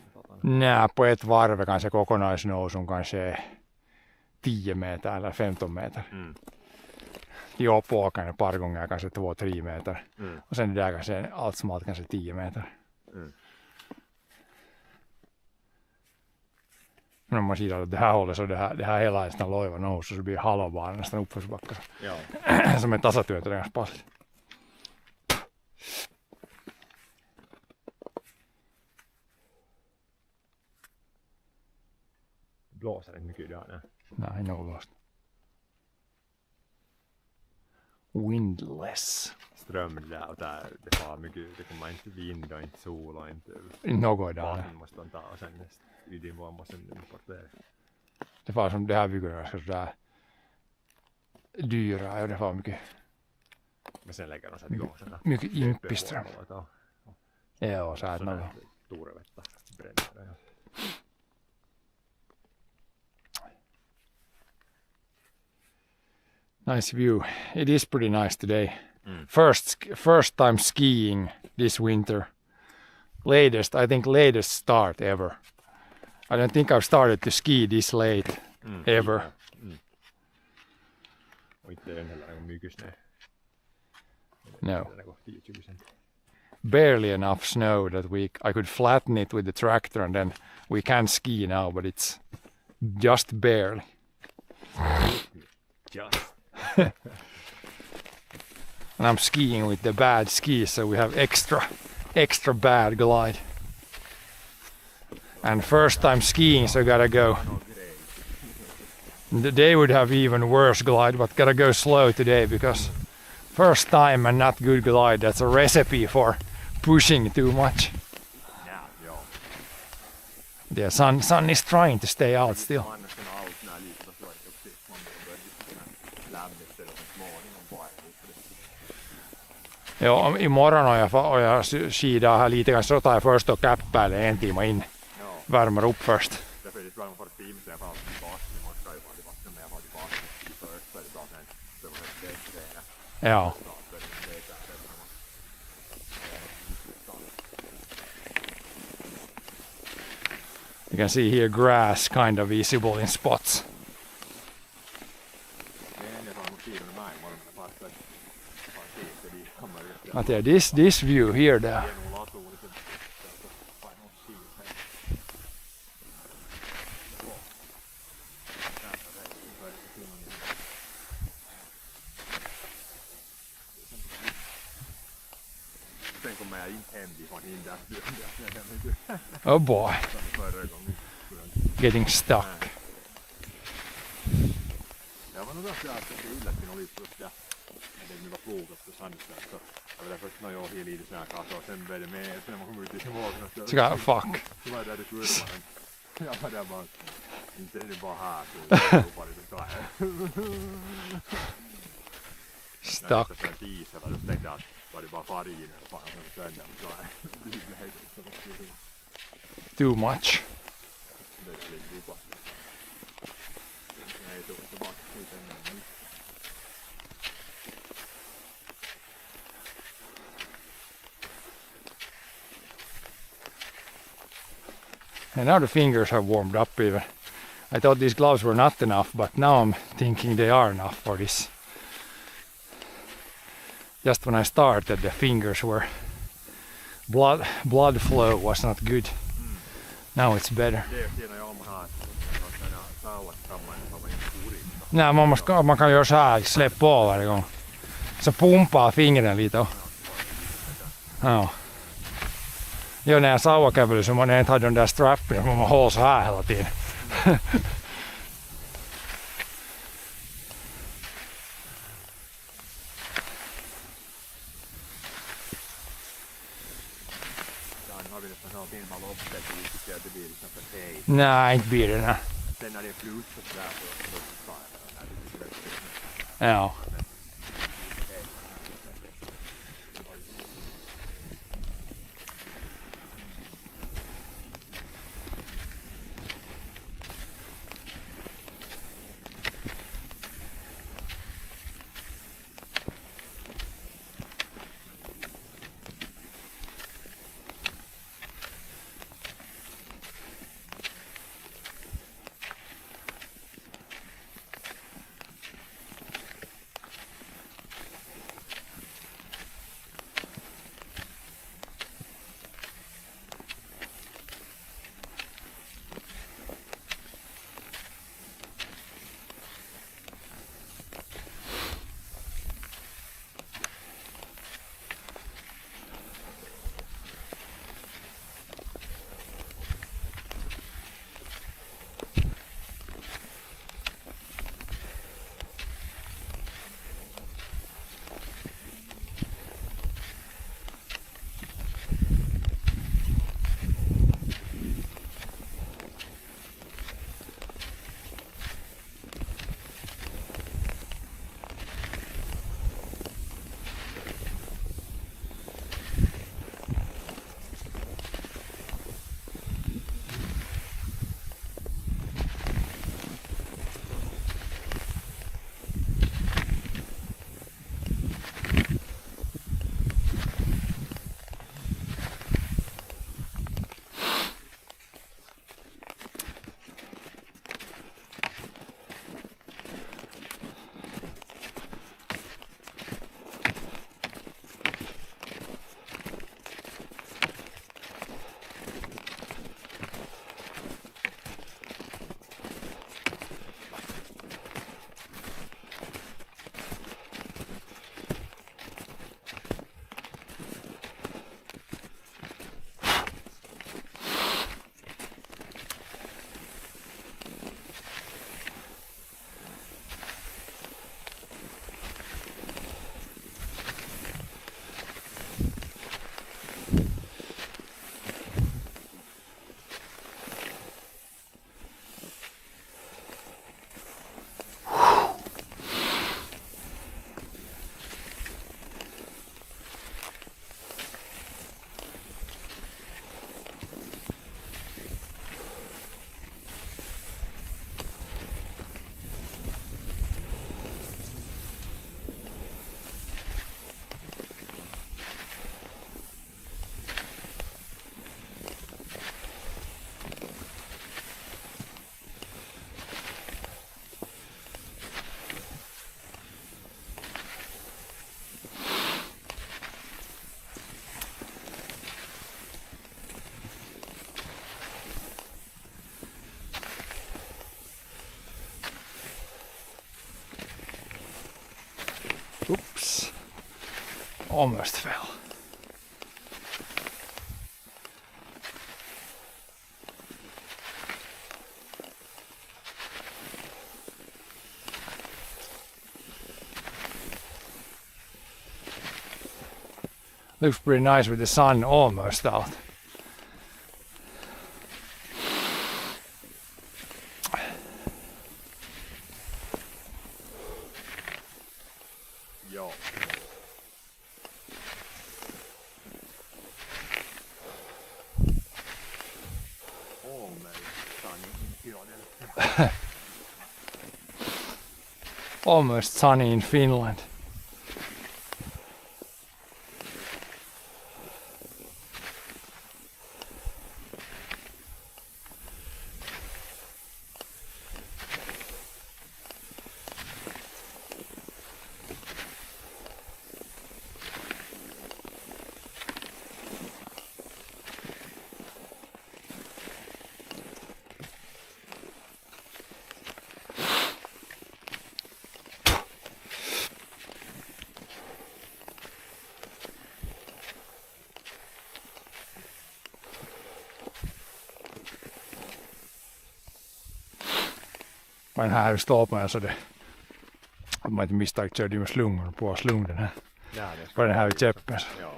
Nej, på ett varv kanske kokonaisnousun kanske 10 meter eller 15 meter. Jag påkar ett par gånger kanske 2-3 meter. Och sen där kanske allt smalt kanske 10 meter. Men om man kikar åt det här hållet så det här hela nästan loiva nousu så blir halvbana nästan uppförsbacka. Ja. Som en tasatyöträningspalli. Blåser inte mycket idag. Nej. Nej, något blåst. Windless. Ström där och där, det var mycket, det kommer inte vind och inte sol och inte Något idag. vatten måste man ta och sen ydinvoima måste importera. Det var som det här byggnaderna så där dyra och det var mycket. Men sen lägger de så igång sådana. Mycket impiström. Ja, så här något. Stora vettä bränner. Ja. Nice view. It is pretty nice today. First time skiing this winter. Latest start ever. I don't think I've started to ski this late ever. Och inte heller någon mykysnö. No. Barely enough snow that I could flatten it with the tractor and then we can ski now, but it's just barely. Just. And I'm skiing with the bad skis, so we have extra bad glide. And first time skiing, so gotta go. They would have even worse glide, but gotta go slow today because first time and not good glide, that's a recipe for pushing too much. The sun is trying to stay out still. Ja, imorgon har jag skidar här lite grann så tar jag först och käppar en timme in. Värmer upp först. Ja. You can see here grass kind of visible in spots. But yeah, this view here there. Oh boy. Getting stuck. Jag var nog ganska yllättynyt oli tuosta. Det var plogat på sandstrand så jag var först när jag hela tiden såna kasar och sen började med sen man kom ut i vågen Så kan fuck. Så var det kul man. Jag var där bara inte det bara här så bara det så här. Stuck. Så var det tänkte att var det bara färgen fan så sen så här. Too much. And now the fingers have warmed up even. I thought these gloves were not enough, but now I'm thinking they are enough for this. Just when I started, the fingers were... Blood flow was not good. Now it's better. Nej, man kan göra så här, släpp på varje gång. Så pumpar fingren lite. Ja. Jo, när jag sauvakävely så man inte hade de där strappen, så man håller så här hela tiden. Nej, inte blir det. Nej. Sen när det är flut så där så ja. Oops. Almost fell. Looks pretty nice with the sun almost out. Joo. Almost sunny in Finland. Men här är ståparen så det att man inte misstag körde med slungan på slungen här. Ja, på den här vid käppen. Ja.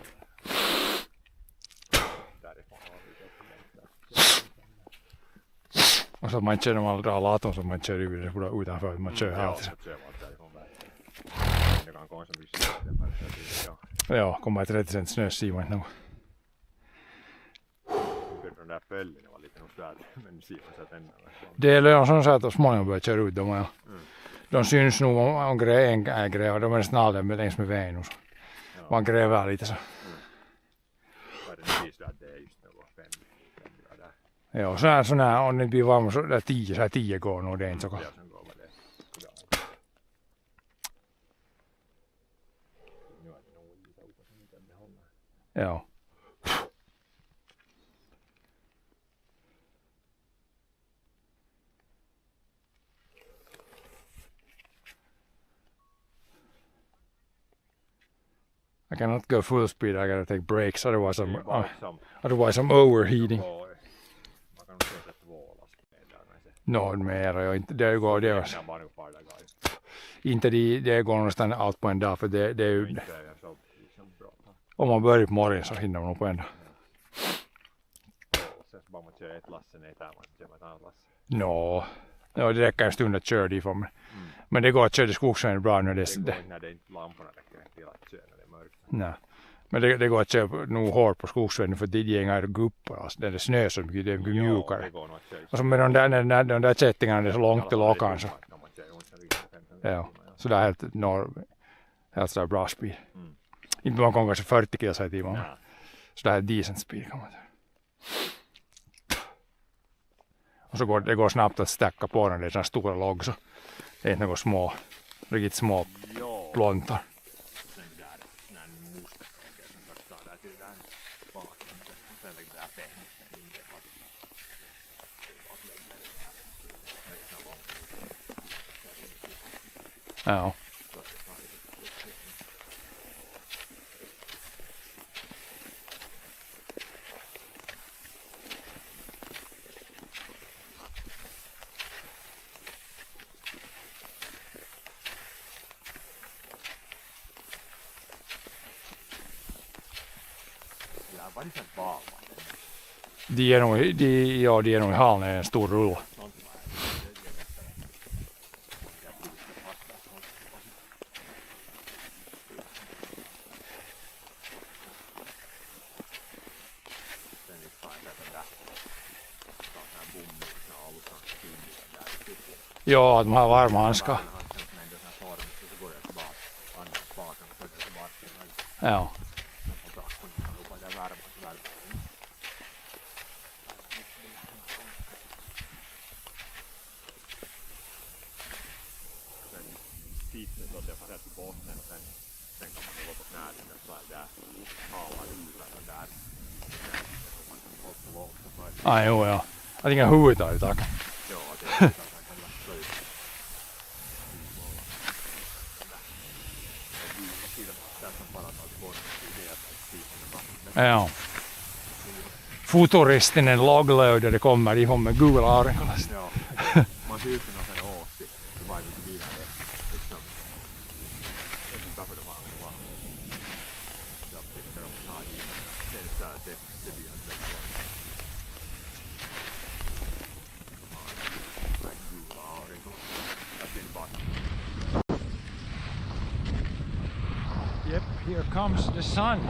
Och så att man inte kör när man drar laton så man kör utanför att man kör här. Ja, kommer 30 cent snö Simon nog. Den där följen var lite nog svärd, men Simon satt ännu. Det är lönt så att så småningom börjar köra ut dem. Ja. De syns nog om en gräver, de är nästan aldrig längs med vägen. Man gräver lite så. Var det precis att det är just nu var 5 grader. Ja, sån här om det blir varmt så där 10 går nog det är inte så. Ja, sen går det. Nu är det nog lite uppåt som inte håller. Ja. I cannot go full speed. I gotta take breaks. Otherwise, I'm overheating. Man kan se att vålas med där. No, mera. Jag inte. Det går det var. Inte det går någonstans allt på en dag för det är ju. Om man börjar på morgonen så hinner man nog på en dag. Sen bara man kör ett lass sen är det man kör ett annat lass. No. Ja, det räcker en stund att köra dit för mig. Men det går att köra i skogsvägen bra när det går när det inte lamporna räcker till att köra när det är mörkt. Nej. Men det går att köra nog hårt på skogsvägen för det är inga guppor. Alltså, det är snö så mycket, det är mycket mjukare. Det går nog att köra. Och så med de där kättingarna det är så långt till lockan så. Ja, så det är helt sådär bra speed. Inte man kommer kanske 40 km i timmen. Så det här är decent speed kan man säga. Och så det går snabbt att stäcka på den, det är sådana stora logg så. Det är inte några riktigt små plontar. Ja. De är nog i halen en stor rull. Ja, att man har varma handskar. Ja. Ai joo, joo. Jag tänker huvudet i taket. Ja. Futuristinen logglöder kommer ifrån med gula aurinkolasta. Ja. Man ser ut som någon sån åsi. Det var inte bilar det. Liksom. Jag vet inte varför de har det var. Jag tycker de tar i. Det är så här, det blir inte bättre. De har gula aurinkolasta. Jag ser bara. Yep, here comes the sun.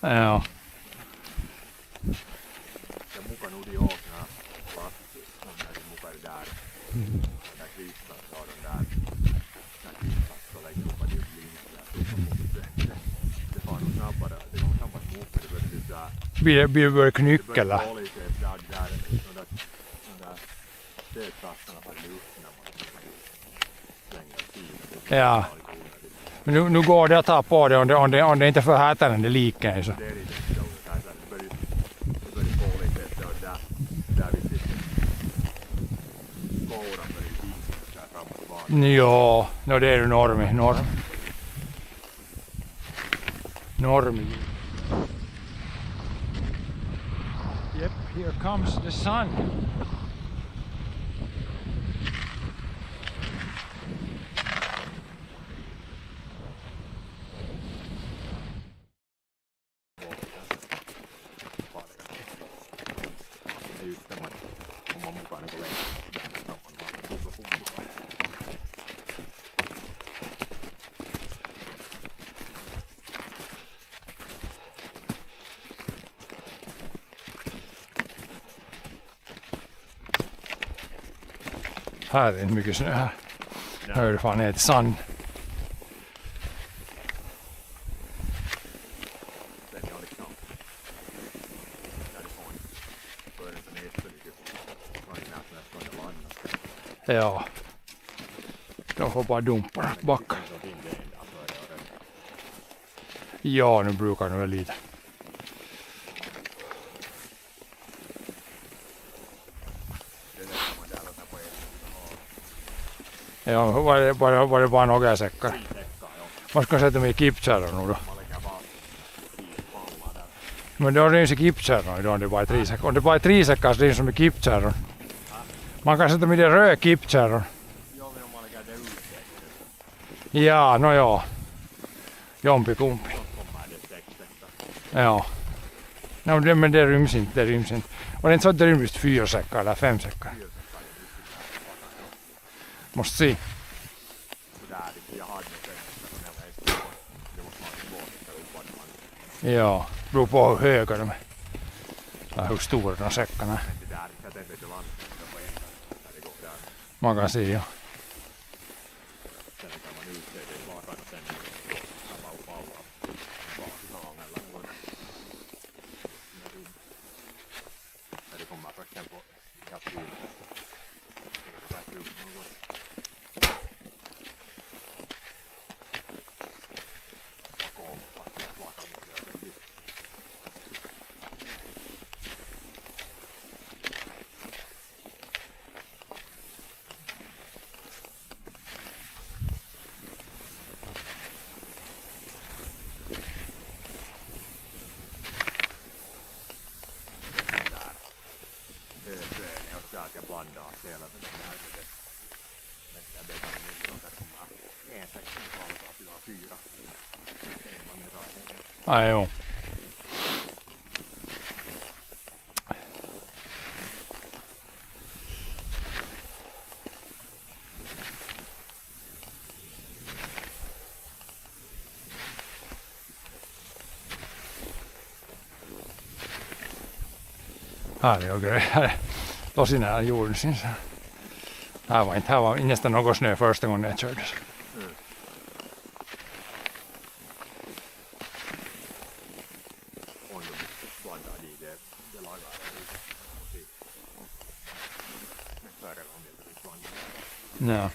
Ja. Ja mukaan udi åkna fast de där mukaan där. Där kristas har de där. Där kristas så lägger de på det linjen. Det var nog snabbare. Det var snabbare mukaan. Det började så här. Blir knyckela. Det började lite där. De där stödplatserna på luften. Ja. Men nu går det att ta på det om det inte är för hätande liken. Så. Det är lite så där. Det började få lite där vi sitter. Kouran började visa där fram och tillbaka. Ja, det är ju normi. Yep, here comes the sun. Här är inte mycket snö här. Här är det fan ner till sand. Ja. De får bara dumpa backa. Ja, nu brukar det väl lite. Ja, var det bara några säckar? Man ska sätta mig i kippkärran nu då. Men då ryms i kippkärran idag om det bara är 3 säckar. Om det bara är 3 säckar så ryms som i kippkärran. Man kan sätta mig i den röda kippkärran. Ja, ja. Jompi kumpi. Ja. No, men det ryms inte. Och det är inte så att det ryms 4 säckar eller 5 säckar. Måste se. Ja, beror på hur höga de är. Ja, hur stora de säckarna är. Man kan se, ja. Ah, joo. Här är grejer. Här är tosi nära jorden sinns. Här var nästan någon snö första gången jag körde. Ja.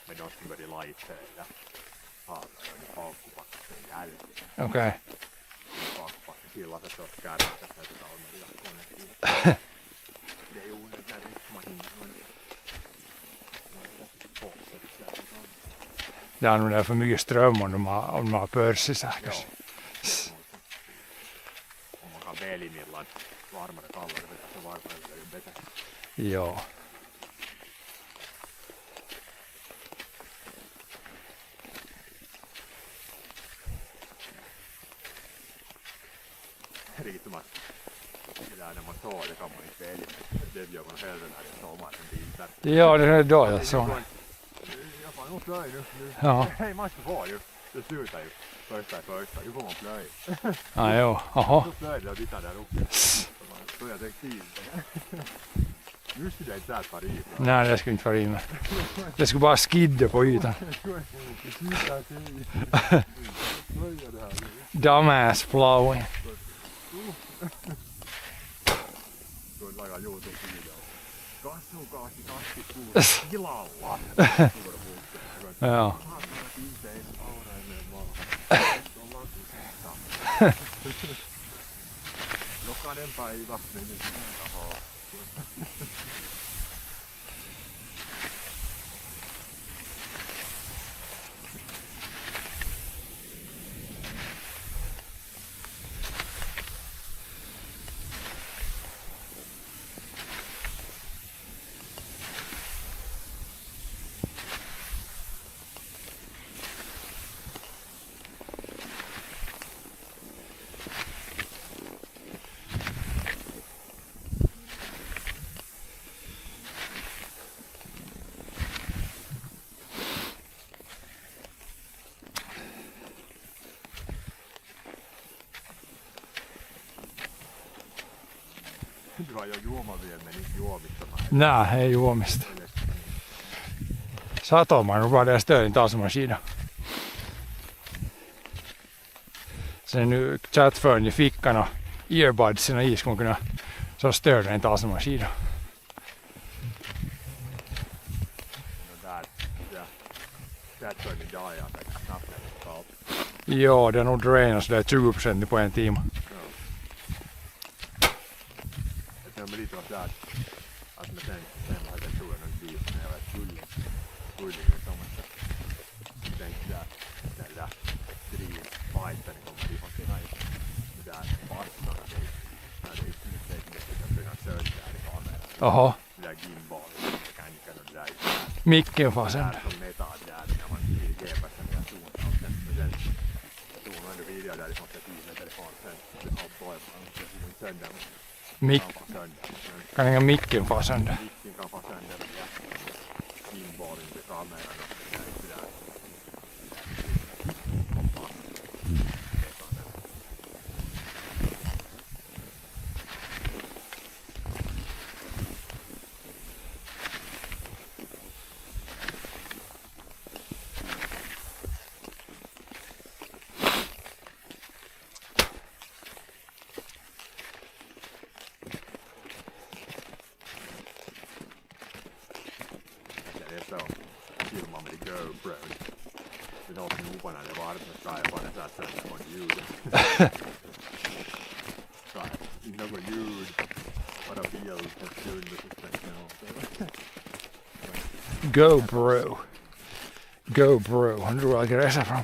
Men de som började lajtsäga har paukkupakkeen jälkeen. Okei. Paukkupakki sillä se on kärrässä että talmella konekin. Det är ju när det man Det är nog för mycket ström om de har pörssisähkös. Om man kan välimillan varmare kallare så varmare blir det bättre. Joo. Riittumat. Det där när man tar det kan man inte välja. Det gör man hellre när det är sommar än vinter. Ja, det är då jag såg. Jag får nog plöj nu. Ja. Hej, man ska få ju. Det slutar ju. Första. Nu får man plöj. Ja, jo. Jaha. Så plöjde jag tittar där uppe. Så jag tänkte in. Nu skulle jag inte där fara i. Nej, det skulle inte vara in. Det skulle bara skidda på ytan. Dumbass plowing. Kyllä lailla YouTube-video. Kassukaasi tilalla. Ja. Jokainen päivä meni rahaa. Du har jo juomavien, men inte juomittamaan. Nej, ei juomista. Satomaan rupeaa störin tasmaskina. Sen nu chattfön i fickan och earbudsen i skulle så stör den tasmaskina. Chattfön idag är aika snabbt kallt. Ja, det är nog drainat sådär 20% på en timme. Det är lite av det att med den sen hade jag tror en bil när jag var fulling i sommar. Jag tänkte där drivfighten kommer vi från Finland. Det där fastnar det när det är inte att kunna söka i kameran. Jaha, Det där gimbal, mekaniken och det där. micken far Det sönder. där som metar där när man blir GPSen via zonen och sen zonar du video därifrån till med telefon sen allt på man sönder. Kan inga micken far sönder. Micken kan fara sönder via gimbalen till kameran och det är inte där. Filman med GoPro. Det har snoparna det var med skypan och satt sen på ljud. Inte något ljud. Bara bild en stund och så tänkte jag. GoPro. Han drog jag resa fram.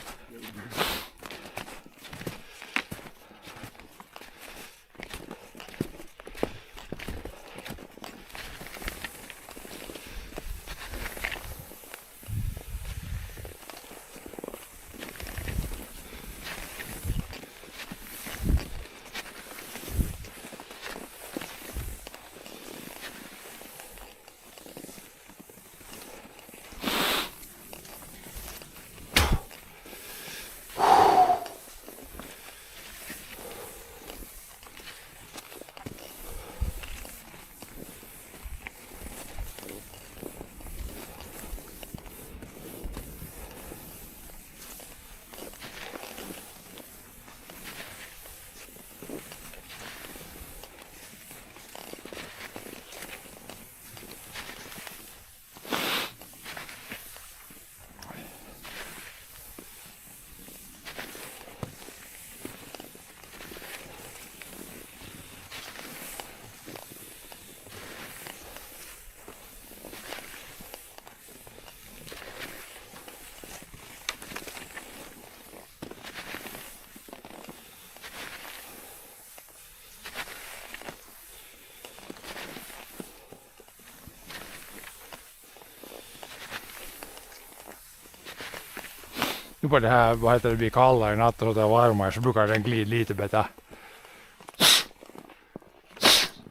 Nu på det här, vad heter det, blir kallare i natt och så varmare så brukar den glida lite bättre.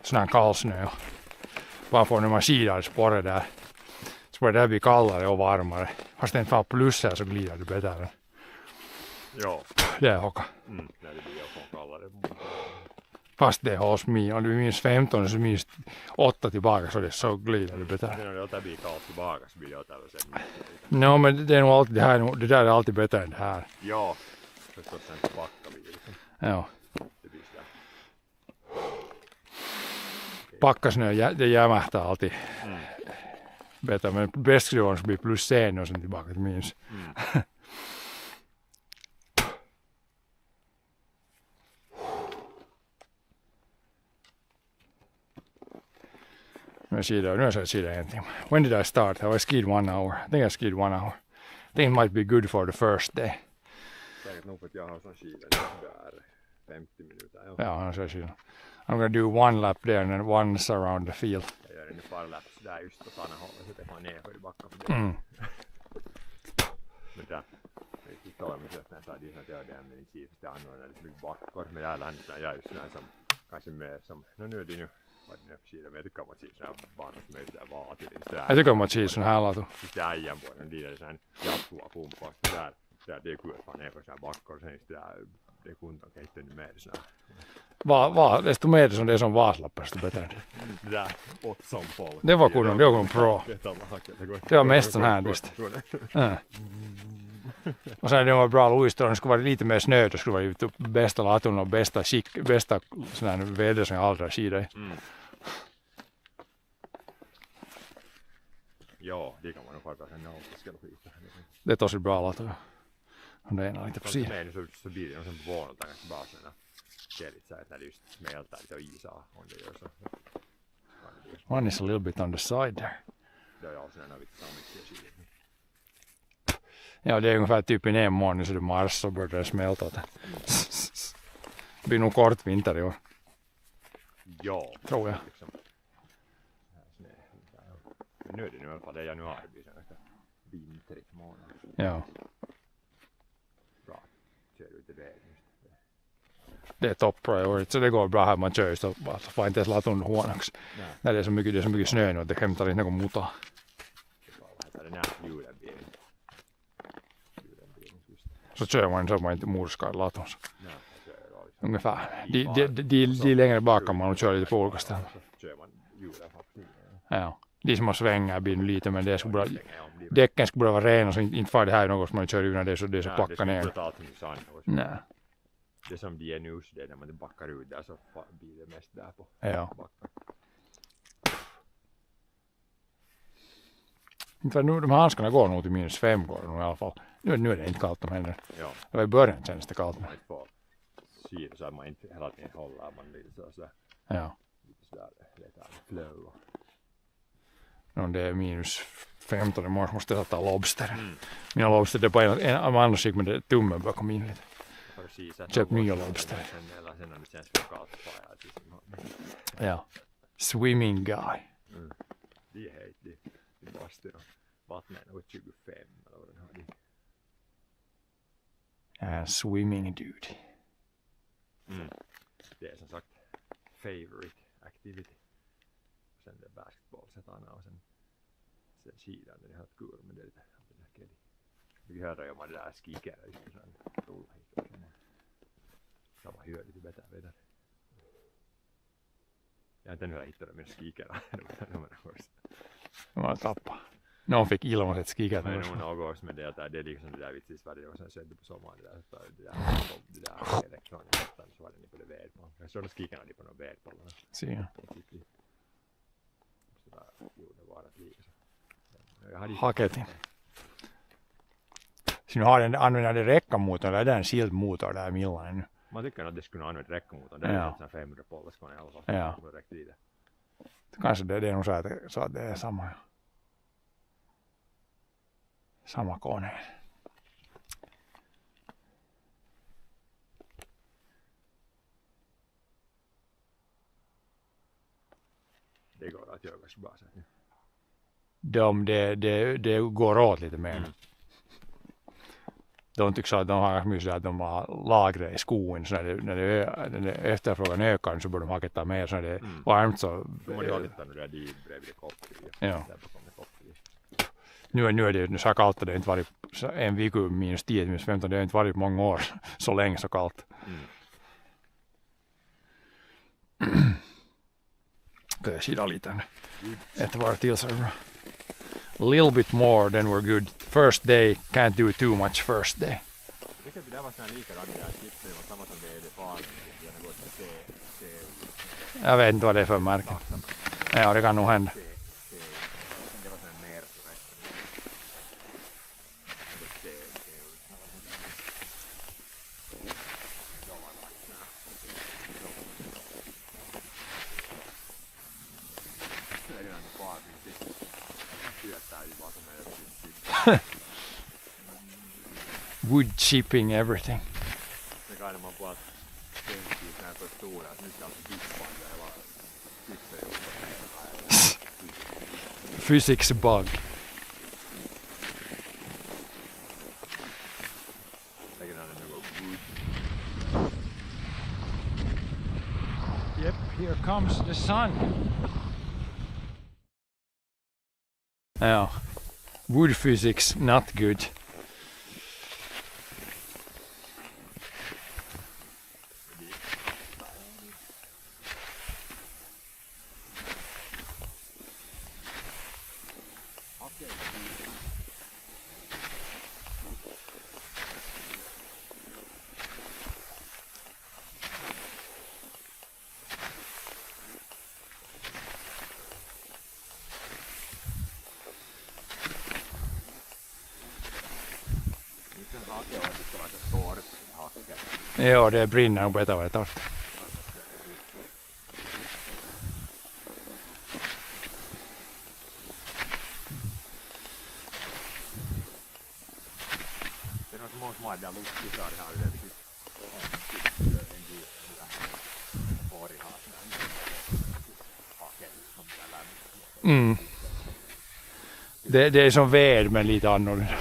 Sån här kall snö. Bara får när man skidar spåret där. Så börjar det bli kallare och varmare. Fast det inte var plus här så glider det bättre. Ja. Det är hocka. När det blir jag kallare. Fast det är hos mig. Om du minns 15 så minns 8 tillbaka så glider det bättre. När det blir kallt tillbaka så blir det sen. No, men det är nog alltid det här. Det där är alltid bättre än det här. Ja. Förstås sen tillbaka blir det liksom. Ja. Det blir sådär. Pakkasnö, det jämähtää alltid. Bättre, men bäst skulle det bli plus sen och sen tillbaka till minus. Nu har jag skidat en timme. When did I start? I skied 1 hour. I think I skied 1 hour. I think it might be good for the first day. Säkert nog för att jag har sån skida där 50 minuter. Ja, så skidat. I'm gonna do 1 lap there and then once around the field. Jag gör en par laps där just åt andra hållet så det får ner för i backen för det. Men där, jag talar med köpten så att jag gör det med en kivste anordnare lite mycket backor. Men det här landet jag är just sådär som, kanske mer som, nu är det nu, vad det nu är för skida, men jag tycker om att se sådana här banor som är sådär vatigt. Jag tycker om att se sådana här latu. Just ägän på den, det är sådär jatkuva pumpa, där det är kul att man är för sådana här backor, sen just det är kuntan kehittänyt mer sådär. Desto mer som det är som Vaasalappar, desto bättre. Det där 8 som folk. Det var kunnon, det var kunnon pro. Det var mest sån här just. Och sen det var bra luistor, det skulle vara lite mer snö, det skulle vara ute bästa latun och bästa sån här väder som jag aldrig har skidat i. Ja, det kan man nog faktiskt en nautiskella skita. Det är tosi bra latu. Om det är lite på sidan. Så blir det någon förvånad att bara sådana kelit så att när det just smälter lite och isar om det gör så. One is a little bit on the side there. Det är ju också när vi tillsammans skidor. Ja, det är ungefär typ i en månad så det mars så börjar det smälta. Det blir nog kort vinter i år. Ja, tror jag. Liksom. Men nu är det nu i alla fall det är januari blir sen efter vintrigt månad. Ja. Bra, kör ut i vägen just. Det är top priority, så det går bra här man kör så får inte ens latun huonoksi. När det är så mycket snö nu att det hämtar inte någon muta. Det är nära julenbilen. Så kör man så att man inte murskar latunsa. Nej, Ungefär. De längre bak kan man köra lite på olika ställen. så kör man julen faktiskt. Ja. De som har svängar blir lite men det skulle bara, däcken skulle bara vara rena så inte far det här något som man kör ut när det är så packa ner. Nej. Det som de är nu så det är när man backar ut där så blir det mest där på backen. Inte nu de handskarna går nog till -5 går nog i alla fall. Nu är det inte kallt de händer. Ja. Det var i början känns det kallt. Man inte får syra så att man inte hela tiden håller man lite så. Ja. Lite sådär lite flow. Om det är -15 i morgon måste jag ta lobster. Mina lobster det är på en annan skick med tummen bakom in lite. Köp nya lobster. Sen när det känns för kallt på ja. Swimming guy. Det är helt det måste vattnet är 25 eller vad den har det. Swimming dude. Det är som sagt favorite activity. Sen det är basketball sättarna och sen skidan den är helt kul men det är lite näkelig. Vi hörde ju om det där skikare just sen rolla hit och så var ju lite bättre väder. Jag har inte nu hittat mina skikare. Man tappar. Någon fick ilmaset skikare. Men något men det är liksom det där vits i Sverige och sen skedde på sommaren det där elektroniskt så var det på det väderpall. Jag såg skikarna på någon väderpall. Se. Ja. Haketin. Så nu har den använder det räckamotorn eller är det en skiltmotor där millainen nu? Man tycker att det skulle använda räckamotorn. Det är en 500 polskone i alla fall. Ja. Kanske det är nog så att det är samma. Samma kone. Det går att göra så bra så nu. Det går åt lite mer. De tycks att de har mycket att de har lagret i skogen så när efterfrågan ökar så borde de haketta mer så när det är varmt så... De har ju haketta nu där dit bredvid koppel. Ja. Nu är det så kallt att det inte varit en vecka minus 10 minus 15, det har inte varit många år så länge så kallt. Ska jag kida lite nu? Ett var till så bra. A little bit more then we're good. First day, can't do too much first day. Det kan det var sån lika radiga chipser och samma som det är det fan när det går till se. Jag vet inte vad det är för märke. Ja, det kan nog hända. Det var sån mer så rätt. Wood chipping everything. Det kan man på att tänka så här för stora att nu ska alltså dippa det var chipser. Physics bug. Yep, here comes the sun. Yeah, wood physics not good. Ja, det brinner på ett av ett år. Det är något som måste där luktar här det är Det är som ved men lite annorlunda.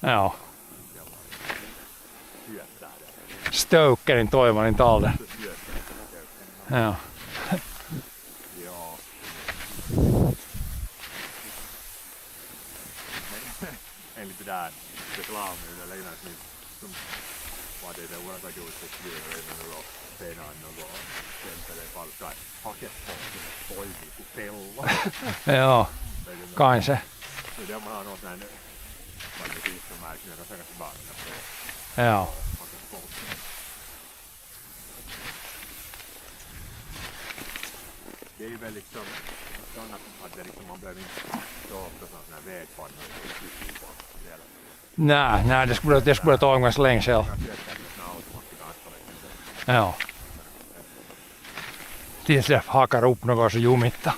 Ja. Stokerin toivonin tallen. Ja. Enligt det där reklam nu där lägger sig som vad det är våra gjort det skriver in och pena något sen det fall så paket på på fälla. Ja. Kanske. Så det man har något där vad det finns som märker när det ska bara. Ja. Det är väl liksom sådana att det liksom man behöver inte stå på sådana här vägpannor. Nej, det skulle ta ganska länge själv. Ja. Tills det hakar upp något så jumitta.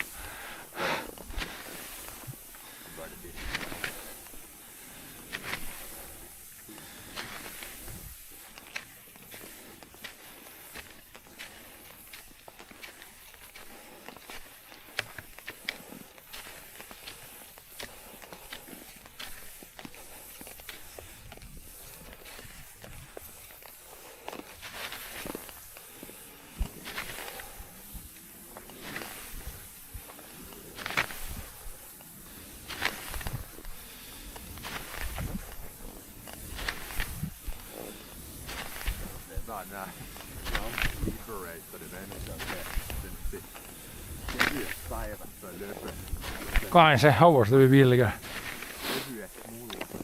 Kanske, hauas tuli billigare.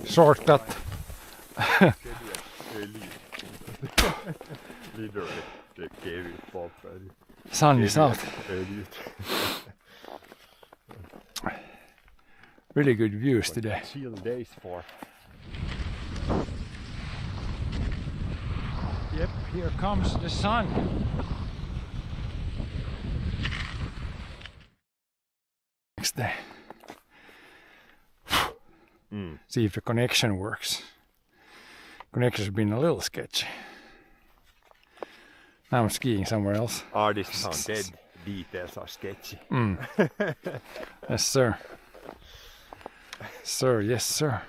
Sortat. Sunny south. Really good views today. Chill days for. Yep, here comes the sun. Next day. See if the connection works. Connection's been a little sketchy. Now I'm skiing somewhere else. Artists are dead. Details are sketchy. Yes, sir. Sir, yes, sir.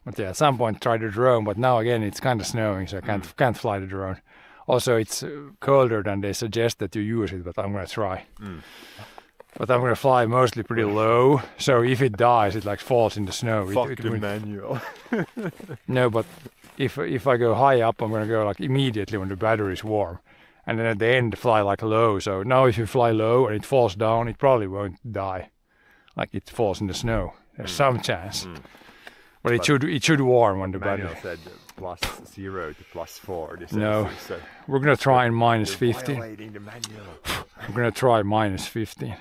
But yeah, at some point try the drone, but now again it's kind of snowing, so I can't fly the drone. Also, it's colder than they suggest that you use it, but I'm gonna try. But I'm gonna fly mostly pretty low, so if it dies, it like falls in the snow. Fuck the manual. No, but if I go high up, I'm gonna go like immediately when the battery is warm, and then at the end fly like low. So now if you fly low and it falls down, it probably won't die, like it falls in the snow. There's some chance, but it should warm when the battery. Manual said +0 to +4. No, we're gonna try in -15. Violating the manual. We're gonna try -15.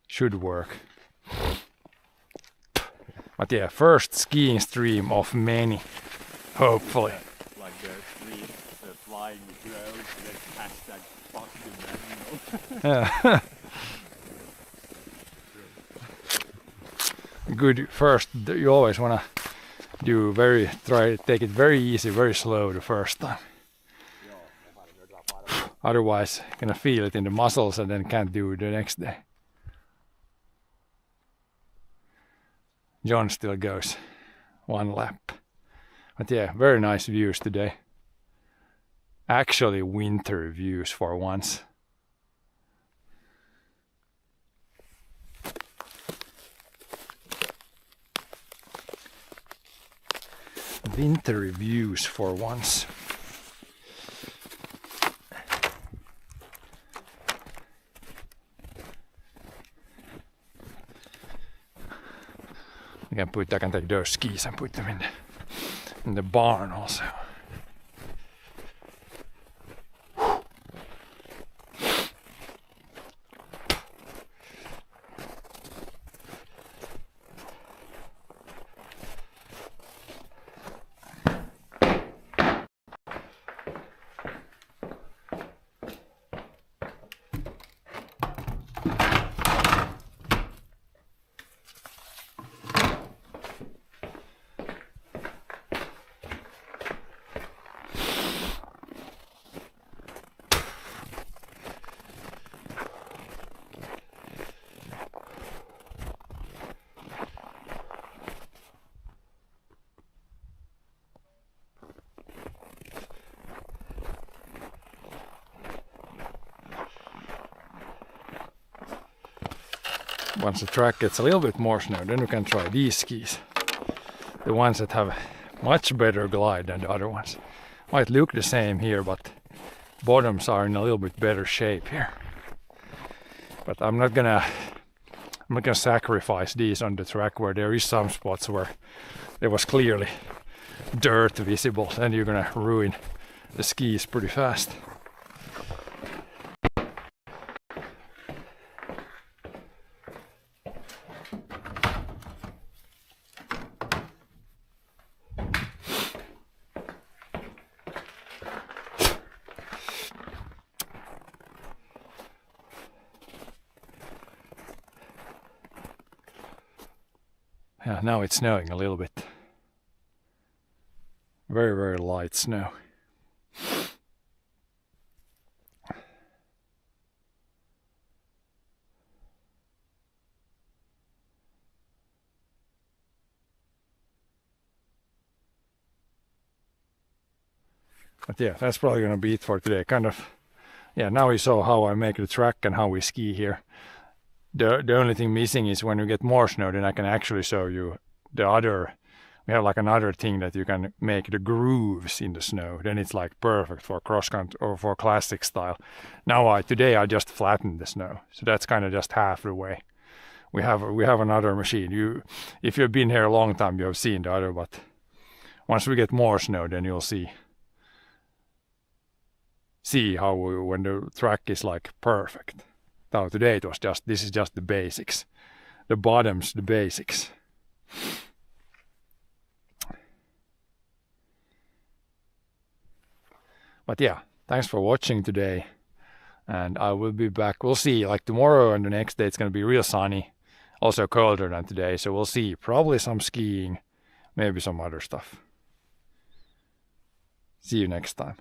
Should work. But yeah, first skiing stream of many, hopefully. Like the stream, flying drones, then hashtag fuck the manual. Yeah. Good first, you always wanna take it very easy, very slow the first time. Otherwise, gonna feel it in the muscles and then can't do it the next day. John still goes 1 lap. But yeah, very nice views today. Actually winter views for once. Winter views for once. I can take those skis and put them in the barn also. Once the track gets a little bit more snow, then we can try these skis. The ones that have much better glide than the other ones. Might look the same here, but bottoms are in a little bit better shape here. But I'm not gonna sacrifice these on the track where there is some spots where there was clearly dirt visible, then you're gonna ruin the skis pretty fast. Yeah, now it's snowing a little bit. Very, very light snow. But yeah, that's probably gonna be it for today. Kind of, yeah, now we saw how I make the track and how we ski here. The only thing missing is when you get more snow, then I can actually show you the other. We have like another thing that you can make the grooves in the snow. Then it's like perfect for cross country or for classic style. Now today I just flattened the snow, so that's kind of just half the way. We have another machine. If you've been here a long time, you have seen the other. But once we get more snow, then you'll see how when the track is like perfect. Now today it was this is just the basics. The bottoms, the basics. But yeah, thanks for watching today. And I will be back. We'll see, like tomorrow and the next day it's going to be real sunny. Also colder than today, so we'll see. Probably some skiing, maybe some other stuff. See you next time.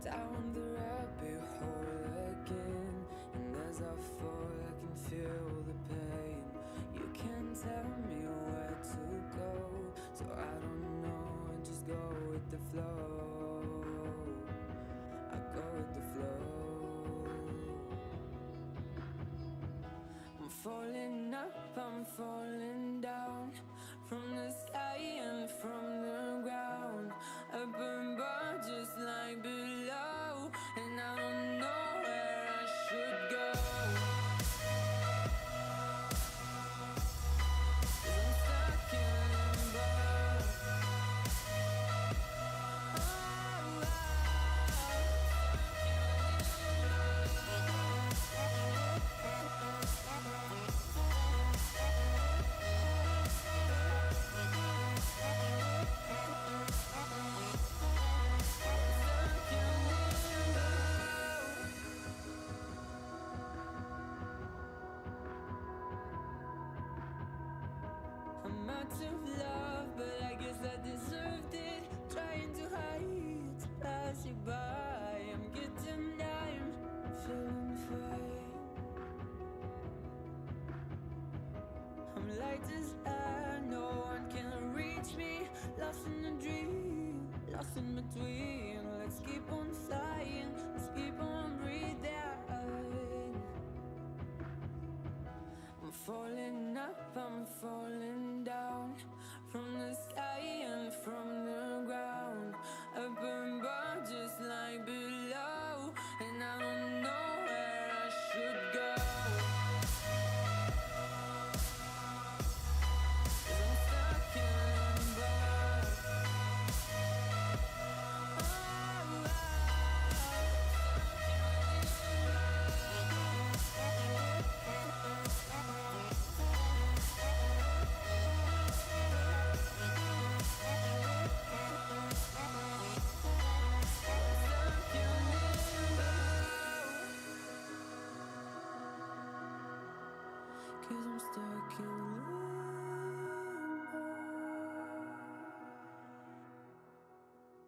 down the rabbit hole again. And as I fall, I can feel the pain. You can't tell me where to go, so I don't know, I just go with the flow. I go with the flow. I'm falling up, I'm falling down, from the sky and from the ground. Up above just like below, and I don't know where I should go. 'Cause I'm stuck in limbo. I'm out of love, but I guess I deserved it. Trying to hide, to pass you by. I'm getting down, I'm feeling fine. I'm light as air, no one can reach me. Lost in a dream, lost in between. Let's keep on flying, let's keep on breathing. I'm falling up, I'm falling down, from the sky and from the ground. Up above just like below, and I don't know where I should go. 'Cause I'm stuck in limbo. Cause I'm stuck in limbo.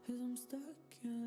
Cause I'm stuck in